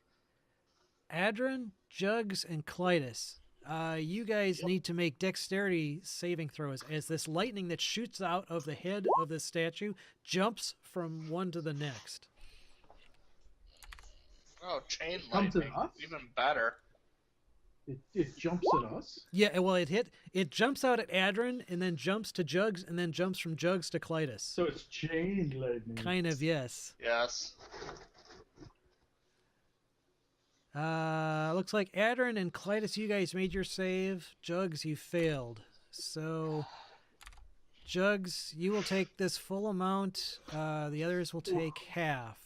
Adrin, Jugs, and Clytus. You guys need to make dexterity saving throws as this lightning that shoots out of the head of this statue jumps from one to the next. Oh, chain Comes at lightning. us? Even better. It jumps at us. Yeah, well, it jumps out at Adrin and then jumps to Jugs and then jumps from Jugs to Clytus. So it's chain lightning. Kind of, yes. Yes. Looks like Adrin and Clytus, you guys made your save. Jugs, you failed. So, Jugs, you will take this full amount. The others will take half.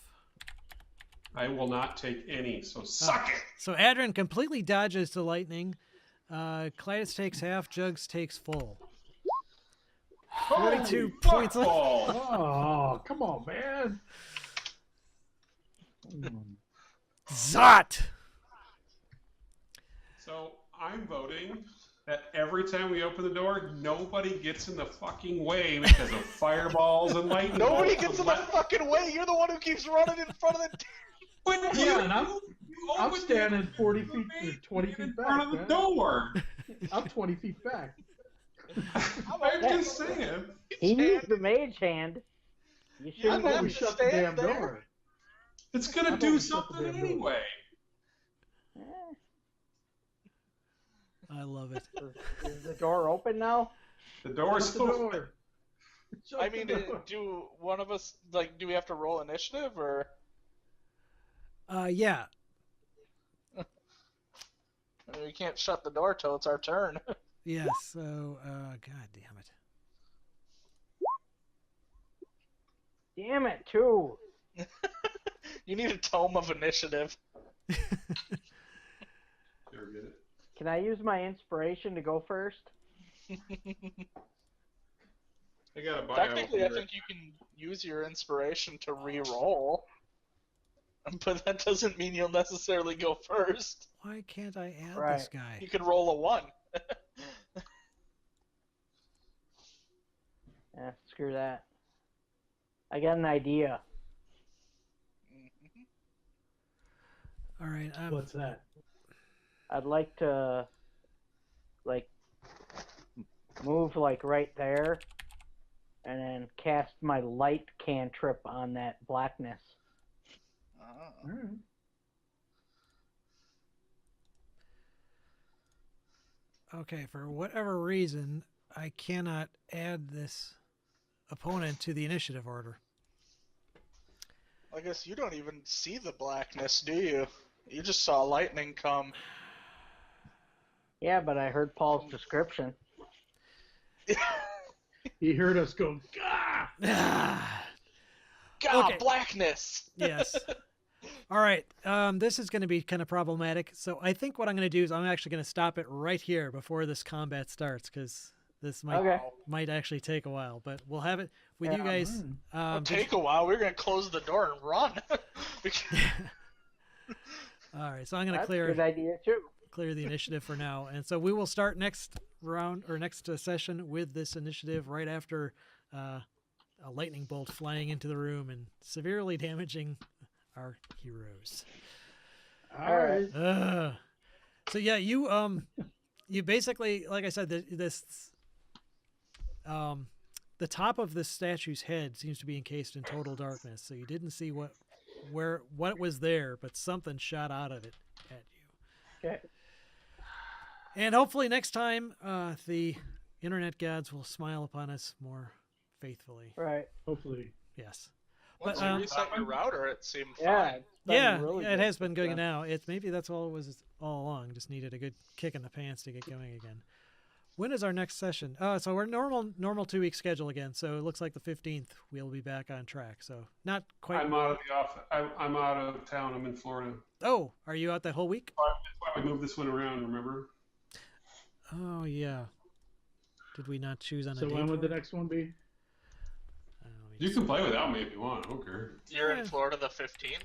I will not take any, so suck it. So Adrin completely dodges the lightning. Clytus takes half. Jugs takes full. 42 Holy points. fuckball. Oh, come on, man. Zot! So I'm voting that every time we open the door, nobody gets in the fucking way because of fireballs and lightning. Nobody bolts gets in and the fucking way. You're the one who keeps running in front of the. But Yeah, and I'm opened standing 40 feet it or 20 in feet front back. of the Man. door. I'm 20 feet back. I'm just saying. He used the mage hand. You Yeah, I shouldn't thought have we to shut the stand damn there. door. It's I gonna thought do we shut the something damn door. anyway. I love it. Is the door open now? The door's Shut the open. door. Shut I the mean, door. do one of us do we have to roll initiative or? Yeah. I mean, we can't shut the door till it's our turn. Yes. So, God damn it. Damn it, too. You need a tome of initiative. Never get it. Can I use my inspiration to go first? I gotta buy Technically, I over think you can use your inspiration to re-roll, but that doesn't mean you'll necessarily go first. Why can't I add this Right. guy? You could roll a 1. Screw that. I got an idea. All right. What's that? I'd like to, move, right there, and then cast my light cantrip on that blackness. All right. Okay. For whatever reason, I cannot add this opponent to the initiative order. I guess you don't even see the blackness, do you? You just saw lightning come. Yeah, but I heard Paul's description. He heard us go, Gah! Ah, God, Okay. blackness! yes. All right. This is going to be kind of problematic. So I think what I'm going to do is I'm actually going to stop it right here before this combat starts because this Okay. might actually take a while. But we'll have it with you Yeah. guys. It'll but- take a while. We're gonna close the door and run. All right. So I'm going to That's a good clear idea, too. the initiative for now, and so we will start next round or next session with this initiative right after a lightning bolt flying into the room and severely damaging our heroes. All right. So yeah, you basically, like I said, the top of this statue's head seems to be encased in total darkness, so you didn't see what was there, but something shot out of it at you. Okay. And hopefully next time, the internet gods will smile upon us more faithfully. Right. Hopefully. Yes. Once But, you reset your router, it seemed Yeah. fine. It's been Yeah, really it good. has been going Yeah. now. It's maybe that's all it was all along. Just needed a good kick in the pants to get going again. When is our next session? So we're normal 2 week schedule again. So it looks like the 15th we'll be back on track. So not quite. I'm out of the office. I'm out of town. I'm in Florida. Oh, are you out that whole week? I moved this one around. Remember? Oh yeah. Did we not choose on a So date? when would for the it? next one be? Let me You just- can play without me if you want. I don't care. You're Yeah. in Florida the 15th?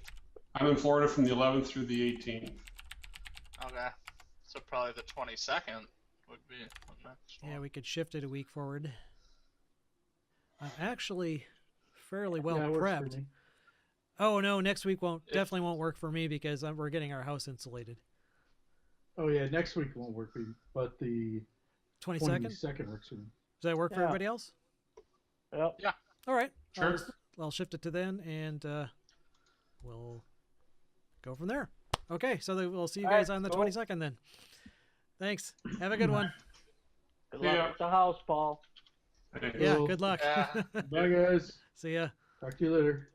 I'm in Florida from the 11th through the 18th. Okay. So probably the 22nd would be the next one. Yeah, we could shift it a week forward. I'm actually fairly well yeah, it works for prepped. me. Oh no, next week definitely won't work for me because we're getting our house insulated. Oh yeah, next week won't work for you, but the 22nd? 22nd works for me. Does that work for Yeah. everybody else? Yep. All right. Sure. I'll shift it to then, and we'll go from there. Okay, so we'll see you All guys right, on the cool. 22nd then. Thanks. Have a good one. Good Yeah. luck with the house, Paul. Hey. Yeah, Cool. good luck. Yeah. Bye guys. See ya. Talk to you later.